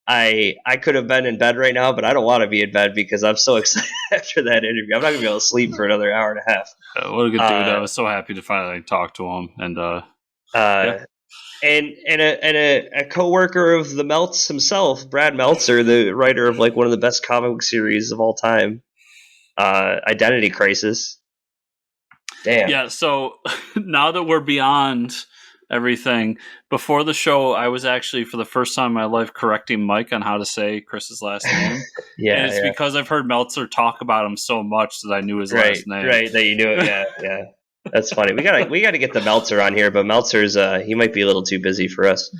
I could have been in bed right now, but I don't want to be in bed because I'm so excited after that interview. I'm not going to be able to sleep for another hour and a half. What a good dude! I was so happy to finally talk to him, and and a coworker of the Meltz himself, Brad Meltzer, the writer of like one of the best comic book series of all time, Identity Crisis. Damn. Yeah. So now that we're beyond everything, before the show, I was actually for the first time in my life correcting Mike on how to say Chris's last name. And it's because I've heard Meltzer talk about him so much that I knew his last name. Right, that you knew it. Yeah. That's funny. We gotta get the Meltzer on here, but Meltzer's he might be a little too busy for us.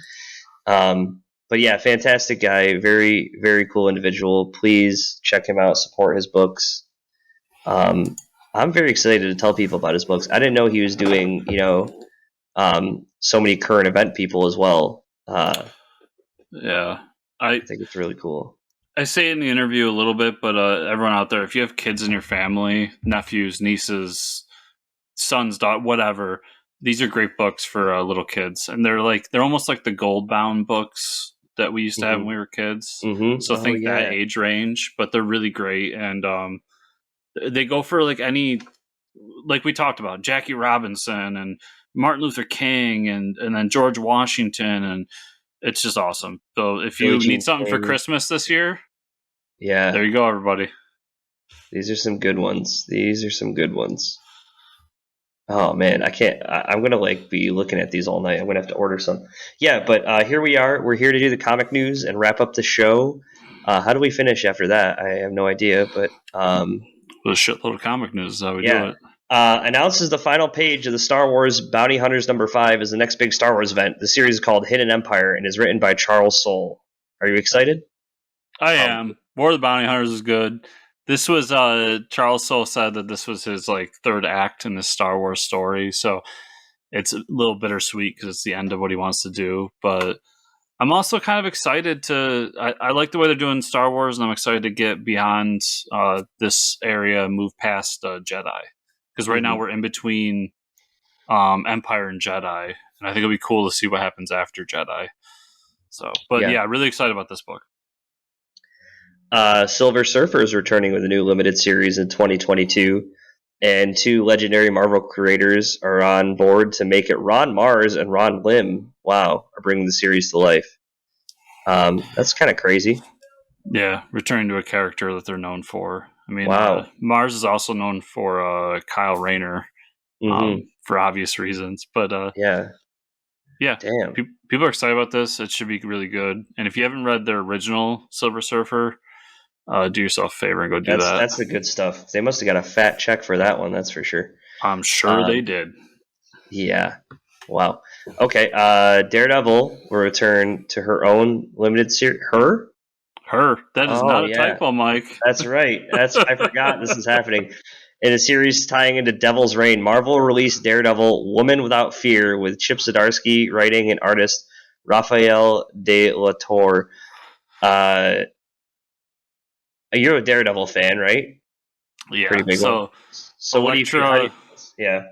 But yeah, fantastic guy, very very cool individual. Please check him out, support his books. I'm very excited to tell people about his books. I didn't know he was doing so many current event people as well. Yeah, I think it's really cool. I say in the interview a little bit, but everyone out there, if you have kids in your family, nephews, nieces, sons, whatever, these are great books for little kids, and they're almost like the gold bound books that we used to have when we were kids. So think that age range, but they're really great, and they go for like any, like we talked about, Jackie Robinson and Martin Luther King and then George Washington, and it's just awesome. So if you need something for Christmas this year, there you go, everybody. These are some good ones. Oh man, I can't. I'm gonna be looking at these all night. I'm gonna have to order some. Yeah, but here we are. We're here to do the comic news and wrap up the show. How do we finish after that? I have no idea, but with a shitload of comic news is how we do it. Announces the final page of the Star Wars Bounty Hunters #5 is the next big Star Wars event. The series is called Hidden Empire and is written by Charles Soule. Are you excited? I am. War of the Bounty Hunters is good. This was Charles Soule said that this was his third act in the Star Wars story, so it's a little bittersweet because it's the end of what he wants to do. But I'm also kind of excited I like the way they're doing Star Wars, and I'm excited to get beyond this area, move past Jedi. Because right now we're in between Empire and Jedi, and I think it'll be cool to see what happens after Jedi. So, but yeah, really excited about this book. Silver Surfer is returning with a new limited series in 2022, and 2 legendary Marvel creators are on board to make it. Ron Mars and Ron Lim, are bringing the series to life. That's kind of crazy. Yeah, returning to a character that they're known for. I mean, Mars is also known for Kyle Rayner for obvious reasons. But yeah, damn, people are excited about this. It should be really good. And if you haven't read their original Silver Surfer, do yourself a favor and go do that. That's the good stuff. They must have got a fat check for that one. That's for sure. I'm sure they did. Yeah. Wow. Okay. Daredevil will return to her own limited series. Her. That is not a typo, Mike. That's right. I forgot this is happening. In a series tying into Devil's Reign, Marvel released Daredevil Woman Without Fear with Chip Zdarsky writing and artist Raphael de la Torre. You're a Daredevil fan, right? Yeah. Pretty big one. So what do you think? Yeah,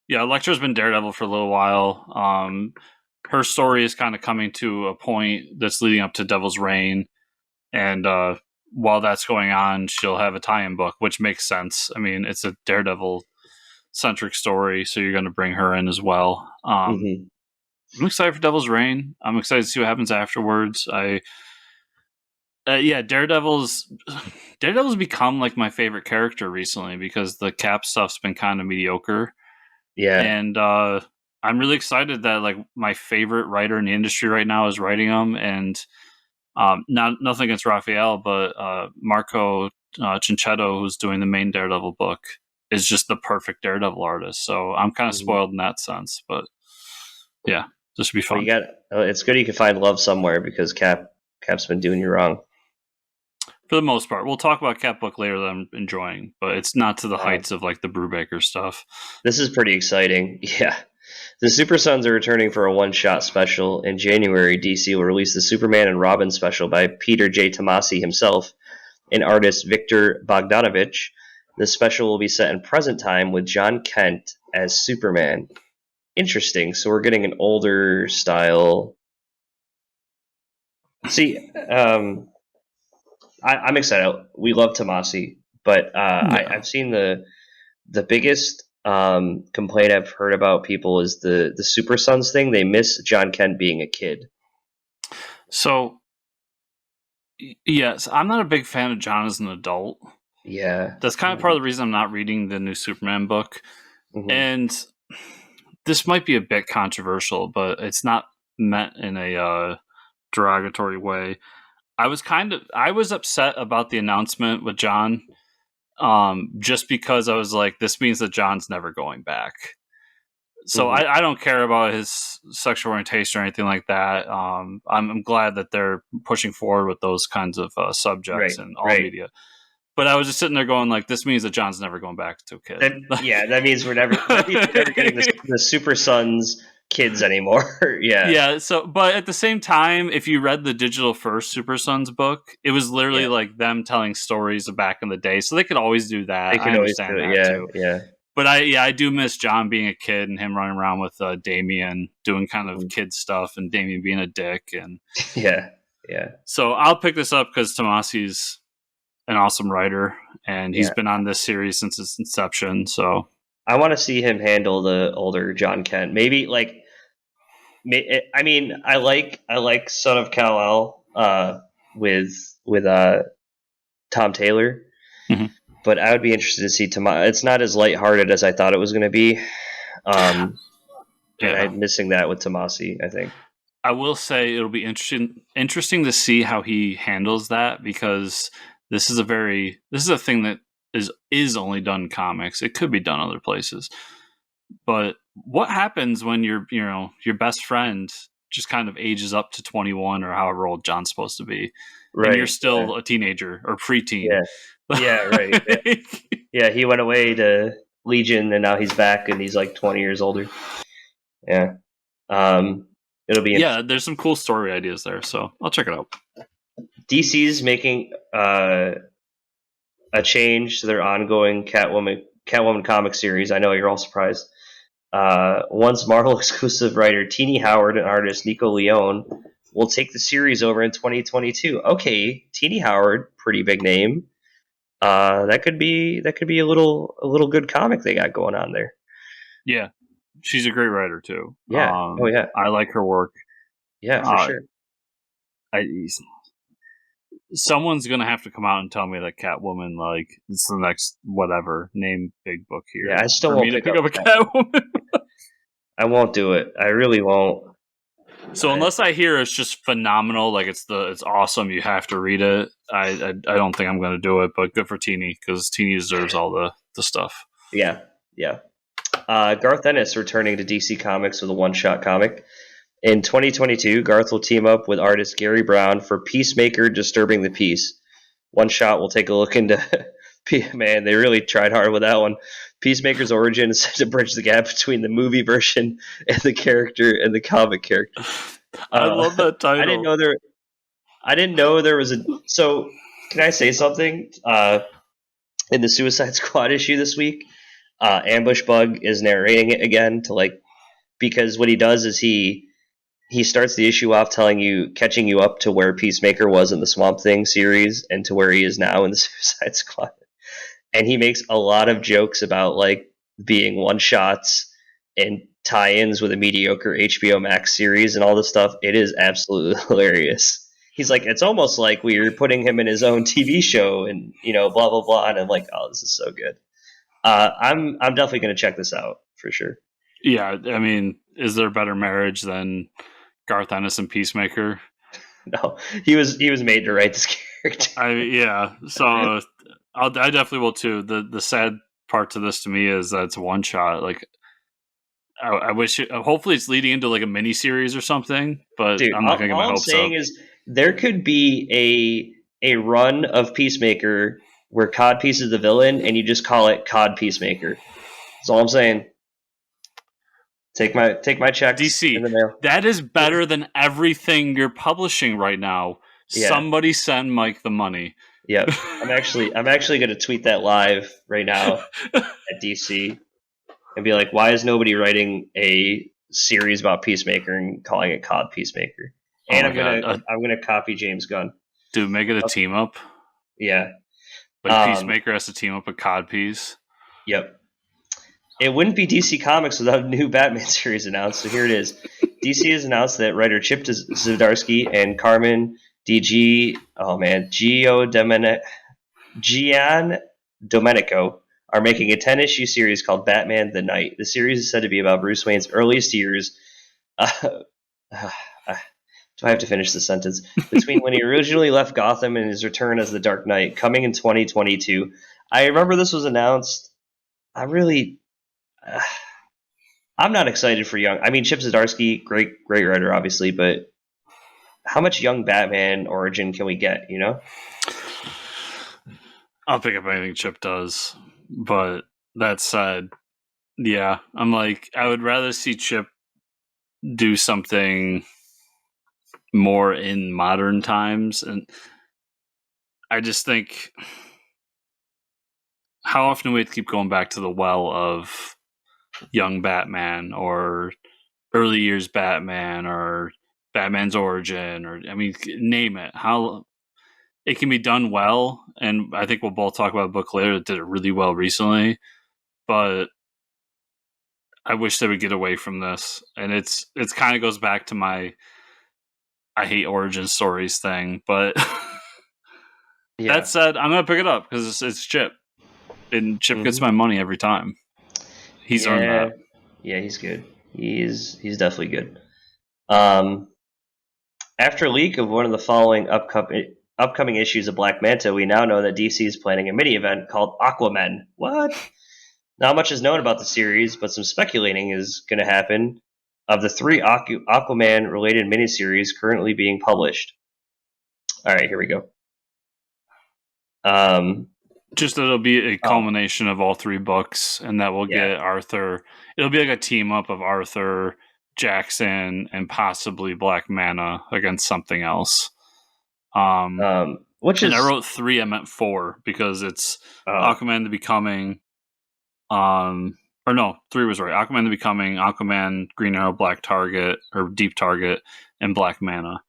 Elektra's been Daredevil for a little while. Her story is kind of coming to a point that's leading up to Devil's Reign. And while that's going on, she'll have a tie-in book, which makes sense. I mean, it's a Daredevil-centric story, so you're going to bring her in as well. I'm excited for Devil's Reign. I'm excited to see what happens afterwards. Daredevil's become my favorite character recently because the Cap stuff's been kind of mediocre. Yeah, and I'm really excited that my favorite writer in the industry right now is writing them, and. Nothing against Raphael, but Marco Cinchetto, who's doing the main Daredevil book, is just the perfect Daredevil artist. So I'm kind of spoiled in that sense. But yeah, This would be fun. It's good you can find love somewhere because Cap's been doing you wrong. For the most part. We'll talk about Cap book later that I'm enjoying, but it's not to the heights of like the Brubaker stuff. This is pretty exciting. Yeah. The Super Sons are returning for a one-shot special. In January, DC will release the Superman and Robin special by Peter J. Tomasi himself and artist Victor Bogdanovich. The special will be set in present time with John Kent as Superman. Interesting. So we're getting an older style. See, I'm excited. We love Tomasi, but I've seen the biggest complaint I've heard about people is the Super Sons thing. They miss John Kent being a kid. So, yes, I'm not a big fan of John as an adult. Yeah. That's kind of part of the reason I'm not reading the new Superman book. Mm-hmm. And this might be a bit controversial, but it's not meant in a derogatory way. I was upset about the announcement with John, just because I was like, this means that John's never going back. So mm-hmm. I don't care about his sexual orientation or anything like that. I'm glad that they're pushing forward with those kinds of subjects in all media. But I was just sitting there going, like, this means that John's never going back to a kid. That means we're never getting the Super Sons kids anymore. Yeah. So, but at the same time, if you read the Digital First Super Sons book, it was literally like them telling stories of back in the day. So they could always do that. I understand that too. Yeah. But I do miss John being a kid and him running around with Damian doing kind of kid stuff and Damian being a dick and yeah. So I'll pick this up because Tomasi's an awesome writer and he's been on this series since its inception. So I want to see him handle the older John Kent. Maybe I like Son of Kal-El with Tom Taylor. Mm-hmm. But I would be interested to see Tomasi. It's not as lighthearted as I thought it was going to be. And I'm missing that with Tomasi, I think. I will say it'll be interesting to see how he handles that because this is a thing that is only done in comics. It could be done other places. But what happens when your best friend just kind of ages up to 21 or however old John's supposed to be, and you're still a teenager or preteen? Yeah, right. Yeah, he went away to Legion, and now he's back, and he's like 20 years older. Yeah, it'll be there's some cool story ideas there, so I'll check it out. DC's making a change to their ongoing Catwoman comic series. I know you're all surprised. Once Marvel exclusive writer Tini Howard and artist Nico Leone will take the series over in 2022. Okay, Tini Howard, pretty big name. That could be a little good comic they got going on there. Yeah, she's a great writer too. Yeah, I like her work. Yeah, for sure. Someone's gonna have to come out and tell me that Catwoman, like, it's the next whatever name big book here. Yeah, I still won't pick up a Catwoman. I won't do it. I really won't. So unless I hear it's just phenomenal, like it's awesome, you have to read it. I don't think I'm going to do it, but good for Teeny because Teeny deserves all the stuff. Yeah. Garth Ennis returning to DC Comics with a one-shot comic. In 2022, Garth will team up with artist Gary Brown for Peacemaker Disturbing the Peace. One shot will take a look into... Man, they really tried hard with that one. Peacemaker's origin is set to bridge the gap between the movie version and the character and the comic character. I love that title. I didn't know there was a... So, can I say something? In the Suicide Squad issue this week, Ambush Bug is narrating it again because what he does is he starts the issue off catching you up to where Peacemaker was in the Swamp Thing series and to where he is now in the Suicide Squad. And he makes a lot of jokes about being one shots and tie-ins with a mediocre HBO Max series and all this stuff. It is absolutely hilarious. He's like, it's almost like we were putting him in his own TV show and blah blah blah. And I'm like, oh, this is so good. I'm definitely going to check this out for sure. Yeah, I mean, is there a better marriage than Garth Ennis and Peacemaker? No, he was made to write this character. So I definitely will too. The sad part to this to me is that it's one shot. Like, I wish hopefully it's leading into like a mini series or something, but Dude, I'm not gonna get my hopes up. All I'm saying is there could be a run of Peacemaker where Codpiece is the villain and you just call it Cod Peacemaker. That's all I'm saying. Take my checks DC, in the mail. That is better than everything you're publishing right now. Yeah. Somebody send Mike the money. Yep. I'm actually going to tweet that live right now at DC and be like, why is nobody writing a series about Peacemaker and calling it Cod Peacemaker? And I'm gonna copy James Gunn. Dude, make it a team up. Yeah. Like Peacemaker has to team up with Codpiece. Yep. It wouldn't be DC Comics without a new Batman series announced, so here it is. DC has announced that writer Chip Zdarsky and Carmen Gian Domenico are making a 10-issue series called Batman the Knight. The series is said to be about Bruce Wayne's earliest years. Do I have to finish the sentence? Between when he originally left Gotham and his return as the Dark Knight, coming in 2022. I remember this was announced. I'm not excited for young. I mean, Chip Zdarsky, great writer, obviously, but how much young Batman origin can we get? You know, I'll pick up anything Chip does, but that said, yeah, I'm like, I would rather see Chip do something more in modern times, and I just think, how often do we have to keep going back to the well of young Batman or early years Batman or Batman's origin, or I mean, name it. How it can be done well, and I think we'll both talk about a book later that did it really well recently. But I wish they would get away from this, and it's kind of goes back to my I hate origin stories thing. But yeah. That said, I'm gonna pick it up because it's Chip, and Chip gets my money every time. He's earned that. Yeah, he's good. He's definitely good. After a leak of one of the following upcoming issues of Black Manta, we now know that DC is planning a mini event called Aquaman. What? Not much is known about the series, but some speculating is going to happen of the 3 Aquaman-related miniseries currently being published. All right, here we go. Just that it'll be a culmination of all 3 books, and that will get Arthur. It'll be like a team up of Arthur, Jackson, and possibly Black Manta against something else. Which is, I wrote 3. I meant 4 because it's Aquaman the Becoming. Or no, 3 was right. Aquaman the Becoming, Aquaman, Green Arrow, Black Target or Deep Target, and Black Manta.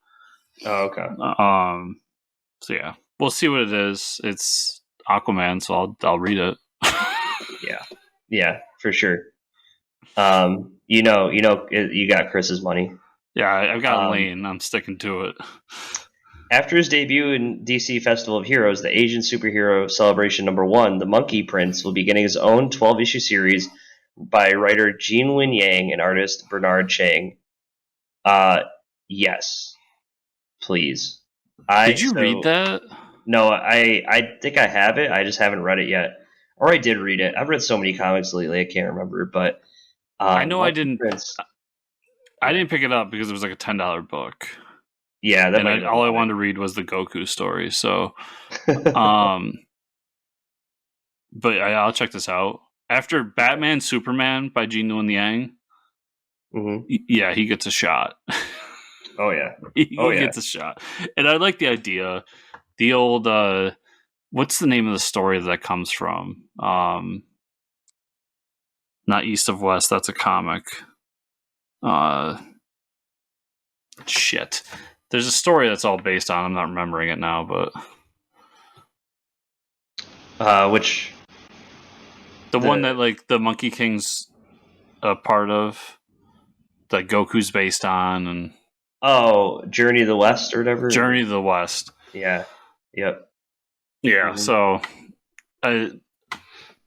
Oh, okay. So yeah, we'll see what it is. It's Aquaman, so I'll read it. Yeah, for sure. You got Chris's money. Yeah, I've got Lane. I'm sticking to it. After his debut in DC Festival of Heroes, the Asian superhero celebration number 1, The Monkey Prince, will be getting his own 12-issue series by writer Jean Lin Yang and artist Bernard Chang. Yes, please. Did you read that? No, I think I have it. I just haven't read it yet. Or I did read it. I've read so many comics lately, I can't remember. But I know I didn't. I didn't pick it up because it was like a $10 book. Yeah, and all I wanted to read was the Goku story. So, but I'll check this out. After Batman Superman by Jean Lin Yang, yeah, he gets a shot. Oh yeah, he gets a shot, and I like the idea. The old, what's the name of the story that comes from? Not East of West. That's a comic. Shit. There's a story that's all based on. I'm not remembering it now, but which the one that like the Monkey King's a part of, that Goku's based on, and Journey to the West or whatever. Journey to the West. Yeah. Yep. Yeah. So, I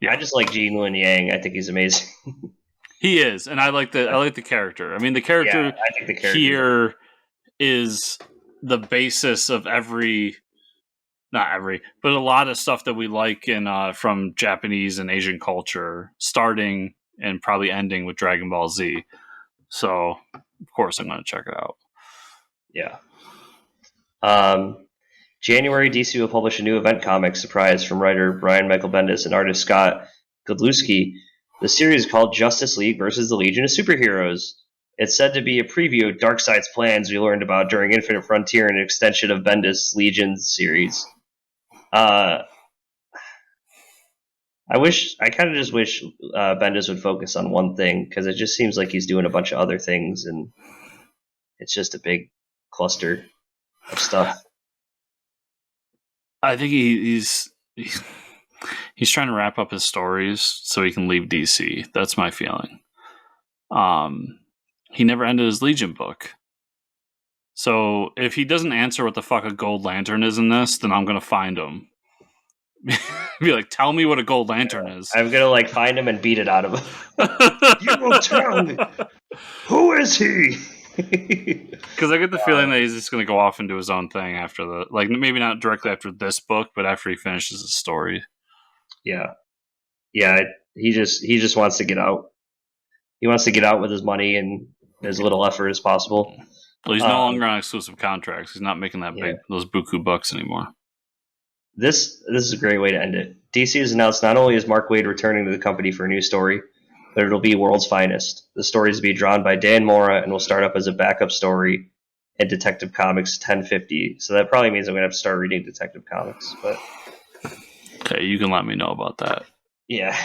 just like Jean Lin Yang. I think he's amazing. He is, and I like the character. I mean, the character, I think the character here is the basis of not every, but a lot of stuff that we like in from Japanese and Asian culture, starting and probably ending with Dragon Ball Z. So, of course, I'm going to check it out. Yeah. January, DC will publish a new event comic, surprise, from writer Brian Michael Bendis and artist Scott Godlewski. The series is called Justice League versus the Legion of Superheroes. It's said to be a preview of Darkseid's plans we learned about during Infinite Frontier and an extension of Bendis' Legion series. I kind of just wish Bendis would focus on one thing, because it just seems like he's doing a bunch of other things, and it's just a big cluster of stuff. I think he's trying to wrap up his stories so he can leave DC. That's my feeling. He never ended his Legion book. So if he doesn't answer what the fuck a Gold Lantern is in this, then I'm going to find him. Be like, tell me what a Gold Lantern is. I'm going to find him and beat it out of him. You will tell me. Who is he? Because I get the feeling that he's just going to go off and do his own thing after maybe not directly after this book, but after he finishes his story. Yeah. He just wants to get out. He wants to get out with his money and as little effort as possible. Well, he's no longer on exclusive contracts. He's not making those buku bucks anymore. This is a great way to end it. DC has announced not only is Mark Waid returning to the company for a new story, but it'll be World's Finest. The story is to be drawn by Dan Mora and will start up as a backup story in Detective Comics 1050. So that probably means I'm going to have to start reading Detective Comics. But okay, you can let me know about that. Yeah.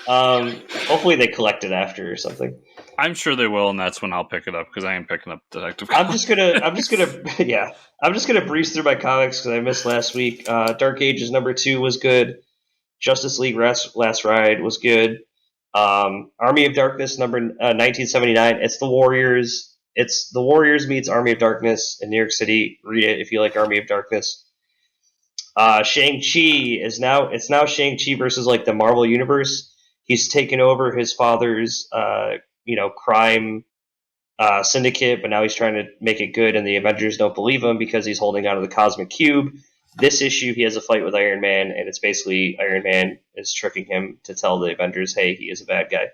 Hopefully they collect it after or something. I'm sure they will, and that's when I'll pick it up, because I am picking up Detective Comics. I'm just gonna breeze through my comics because I missed last week. Dark Ages #2 was good. Justice League Last Ride was good. Army of Darkness number 1979. It's the Warriors. It's the Warriors meets Army of Darkness in New York City. Read it if you like Army of Darkness. Shang-Chi is now Shang-Chi versus the Marvel Universe. He's taken over his father's crime syndicate, but now he's trying to make it good, and the Avengers don't believe him because he's holding onto the Cosmic Cube. This issue, he has a fight with Iron Man, and it's basically Iron Man is tricking him to tell the Avengers, hey, he is a bad guy.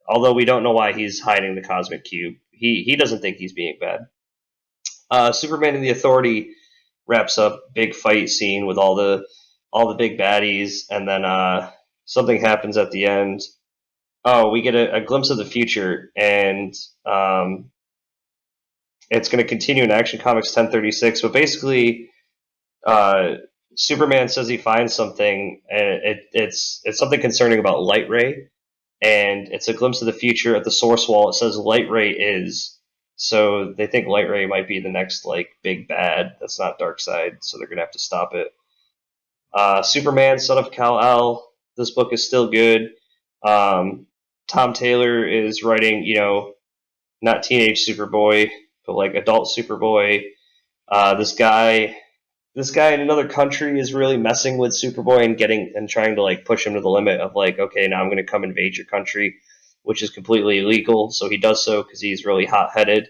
Although we don't know why he's hiding the Cosmic Cube. He doesn't think he's being bad. Superman and the Authority wraps up big fight scene with all the big baddies, and then something happens at the end. Oh, we get a glimpse of the future, and it's going to continue in Action Comics 1036, but basically Superman says he finds something, and it's something concerning about Light Ray, and it's a glimpse of the future. At the source wall, it says Light Ray is, so they think Light Ray might be the next big bad that's not Darkseid, so they're going to have to stop it. Superman, Son of Kal-El, this book is still good. Tom Taylor is writing, not teenage Superboy, but adult Superboy. This guy in another country is really messing with Superboy and trying to push him to the limit of okay, now I'm going to come invade your country, which is completely illegal. So he does so because he's really hot-headed.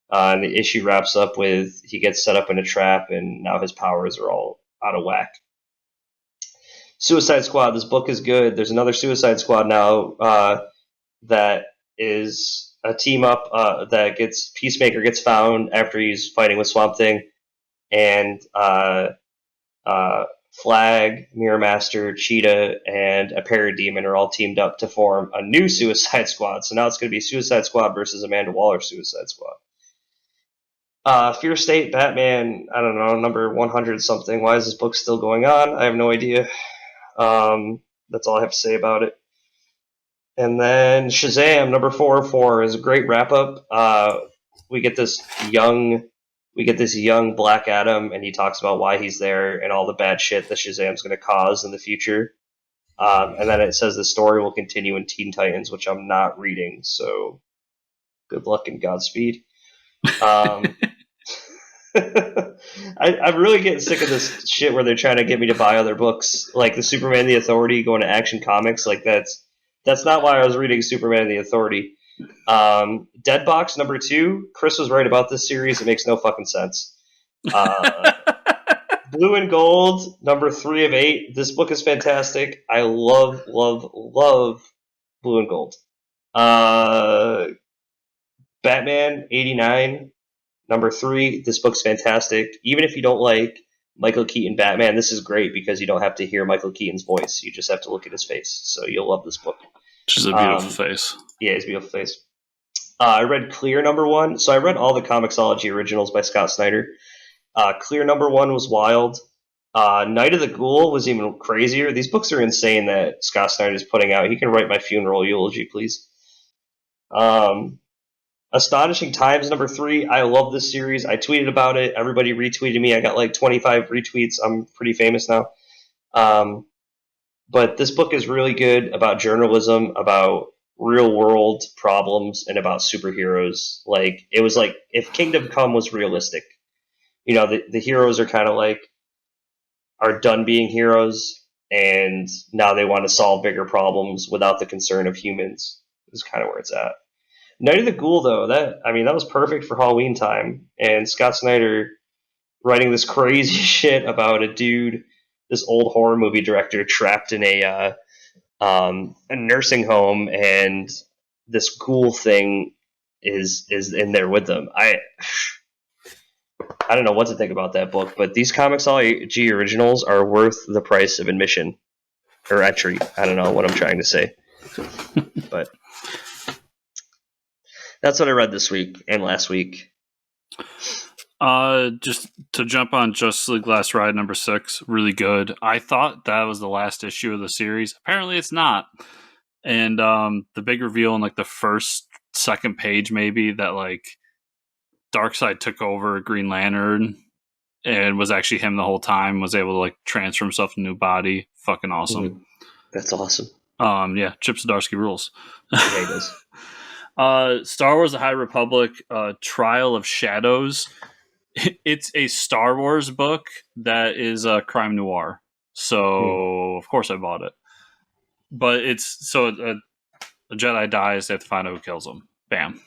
And the issue wraps up with he gets set up in a trap, and now his powers are all out of whack. Suicide Squad, this book is good. There's another Suicide Squad now that is a team up that Peacemaker gets found after he's fighting with Swamp Thing, and Flag, Mirror Master, Cheetah, and a Parademon are all teamed up to form a new Suicide Squad. So now it's going to be Suicide Squad versus Amanda Waller's Suicide Squad. Fear State, Batman, I don't know, number 100 something. Why is this book still going on? I have no idea. That's all I have to say about it. And then Shazam, number 404, is a great wrap-up. We get this young Black Adam, and he talks about why he's there and all the bad shit that Shazam's going to cause in the future. And then it says the story will continue in Teen Titans, which I'm not reading, so good luck and Godspeed. I'm really getting sick of this shit where they're trying to get me to buy other books, like the Superman and the Authority going to Action Comics. That's not why I was reading Superman and the Authority. Deadbox number 2. Chris was right about this series. It makes no fucking sense. Blue and Gold, number 3 of 8. This book is fantastic. I love, love, love Blue and Gold. Batman 89, number 3. This book's fantastic. Even if you don't like Michael Keaton Batman, this is great because you don't have to hear Michael Keaton's voice. You just have to look at his face. So you'll love this book. Which is a beautiful face. Yeah, it's a beautiful face. I read Clear number 1. So I read all the Comixology originals by Scott Snyder. Clear number 1 was wild. Night of the Ghoul was even crazier. These books are insane that Scott Snyder is putting out. He can write my funeral eulogy, please. Astonishing Times number 3. I love this series. I tweeted about it. Everybody retweeted me. I got like 25 retweets. I'm pretty famous now. But this book is really good about journalism, about real world problems, and about superheroes. Like, it was like if Kingdom Come was realistic. You know, the heroes are kind of like, are done being heroes, and now they want to solve bigger problems without the concern of humans. Is kind of where it's at. Night of the Ghoul, though, that was perfect for Halloween time. And Scott Snyder writing this crazy shit about a dude, this old horror movie director, trapped in a nursing home, and this ghoul thing is in there with them. I don't know what to think about that book, but these Comixology originals are worth the price of admission or entry. I don't know what I'm trying to say, but that's what I read this week and last week. Just to jump on Justice League Last Ride number 6, really good. I thought that was the last issue of the series. Apparently it's not. And the big reveal in like the second page maybe that like Darkseid took over Green Lantern and was actually him the whole time, was able to like transfer himself to a new body. Fucking awesome. Mm-hmm. That's awesome. Yeah, Chip Zdarsky rules. Yeah, he does. Star Wars The High Republic, Trial of Shadows. It's a Star Wars book that is a crime noir. So, of course I bought it. But it's, so a Jedi dies, they have to find out who kills him. Bam.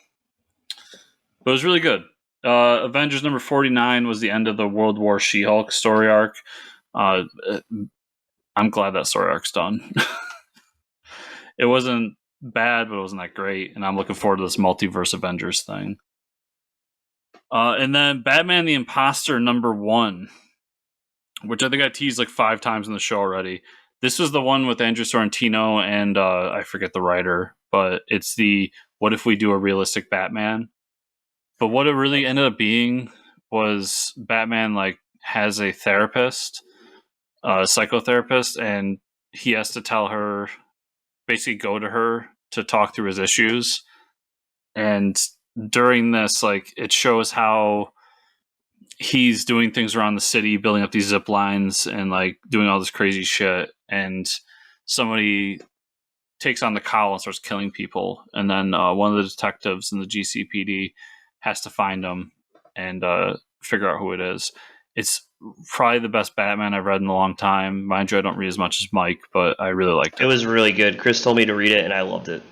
But it was really good. Avengers number 49 was the end of the World War She-Hulk story arc. I'm glad that story arc's done. It wasn't bad, but it wasn't that great. And I'm looking forward to this multiverse Avengers thing. And then Batman the Imposter number 1, which I think I teased like 5 times in the show already. This was the one with Andrew Sorrentino and I forget the writer, but it's the what if we do a realistic Batman? But what it really ended up being was Batman like has a therapist, a psychotherapist, and he has to tell her, basically go to her to talk through his issues. And during this, like, it shows how he's doing things around the city, building up these zip lines and like doing all this crazy shit. And somebody takes on the cowl and starts killing people. And then one of the detectives in the GCPD has to find him and figure out who it is. It's probably the best Batman I've read in a long time. Mind you, I don't read as much as Mike, but I really liked it. It was really good. Chris told me to read it, and I loved it.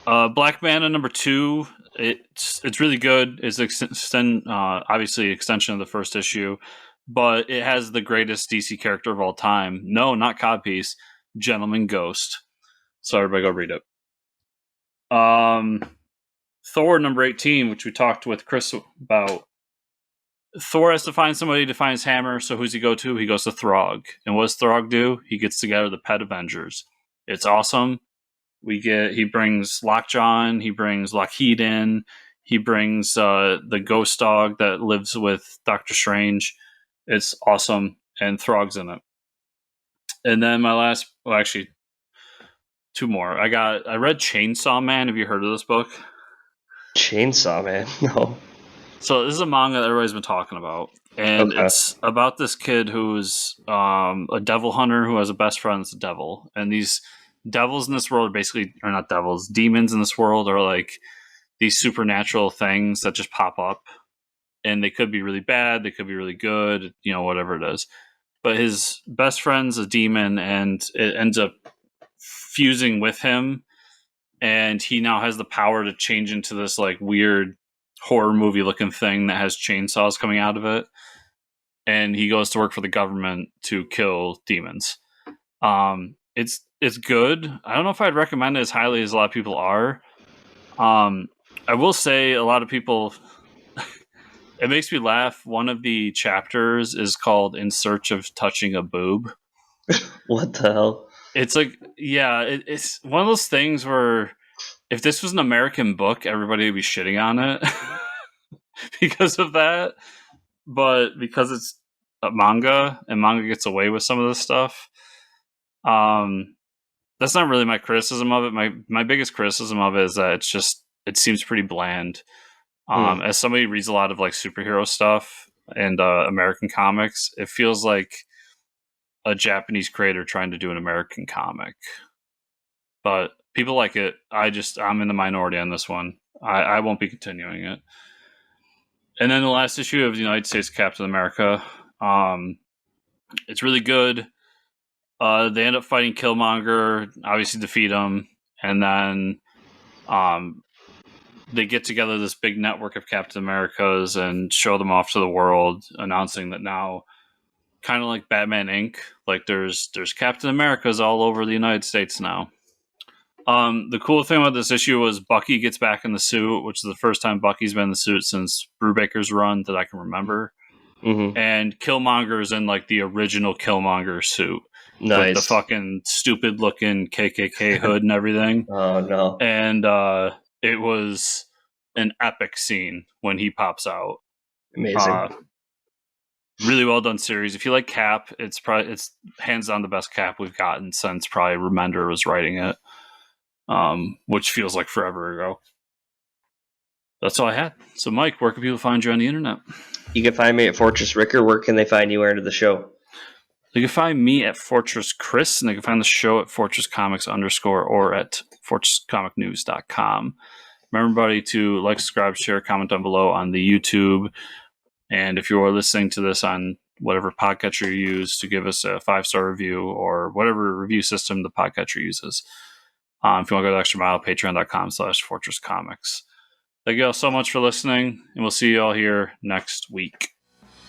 Black Manta number 2. It's really good. It's obviously extension of the first issue, but it has the greatest DC character of all time. No, not Codpiece. Gentleman Ghost. So everybody go read it. Thor number 18, which we talked with Chris about. Thor has to find somebody to find his hammer, so who's he go to? He goes to Throg. And what does Throg do? He gets together the Pet Avengers. It's awesome. He brings Lockjaw, he brings Lockheed in, he brings the ghost dog that lives with Doctor Strange. It's awesome, and Throg's in it. And then my actually 2 more. I read Chainsaw Man. Have you heard of this book? Chainsaw Man? No. So this is a manga that everybody's been talking about. And It's about this kid who's a devil hunter who has a best friend that's a devil. And these devils in this world are basically, or not devils, demons in this world are like these supernatural things that just pop up. And they could be really bad, they could be really good, whatever it is. But his best friend's a demon, and it ends up fusing with him. And he now has the power to change into this like weird horror movie looking thing that has chainsaws coming out of it. and he goes to work for the government to kill demons. It's good. I don't know if I'd recommend it as highly as a lot of people are. I will say a lot of people. It makes me laugh. One of the chapters is called "In Search of Touching a Boob." What the hell? It's like, yeah, it's one of those things where if this was an American book, everybody would be shitting on it because of that. But because it's a manga and manga gets away with some of this stuff, that's not really my criticism of it. My biggest criticism of it is that it seems pretty bland. As somebody who reads a lot of like superhero stuff and American comics, it feels like a Japanese creator trying to do an American comic. But people like it. I'm in the minority on this one. I won't be continuing it. And then the last issue of the United States Captain America. It's really good. They end up fighting Killmonger, obviously defeat him, and then they get together this big network of Captain Americas and show them off to the world, announcing that now, kind of like Batman Inc., like there's Captain Americas all over the United States now. The cool thing about this issue was Bucky gets back in the suit, which is the first time Bucky's been in the suit since Brubaker's run that I can remember. Mm-hmm. And Killmonger's in like the original Killmonger suit. Nice. With the fucking stupid looking KKK hood and everything. Oh, no. And it was an epic scene when he pops out. Amazing. Really well done series. If you like Cap, it's hands down the best Cap we've gotten since probably Remender was writing it. Which feels like forever ago. That's all I had. So, Mike, where can people find you on the internet? You can find me at Fortress Ricker. Where can they find you under the show? You can find me at Fortress Chris, and they can find the show at FortressComics_ or at FortressComicNews.com. Remember, everybody, to like, subscribe, share, comment down below on the YouTube. And if you are listening to this on whatever podcatcher you use, to give us a 5-star review or whatever review system the podcatcher uses. If you want to go the extra mile, patreon.com/FortressComics. Thank you all so much for listening, and we'll see you all here next week.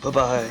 Bye-bye.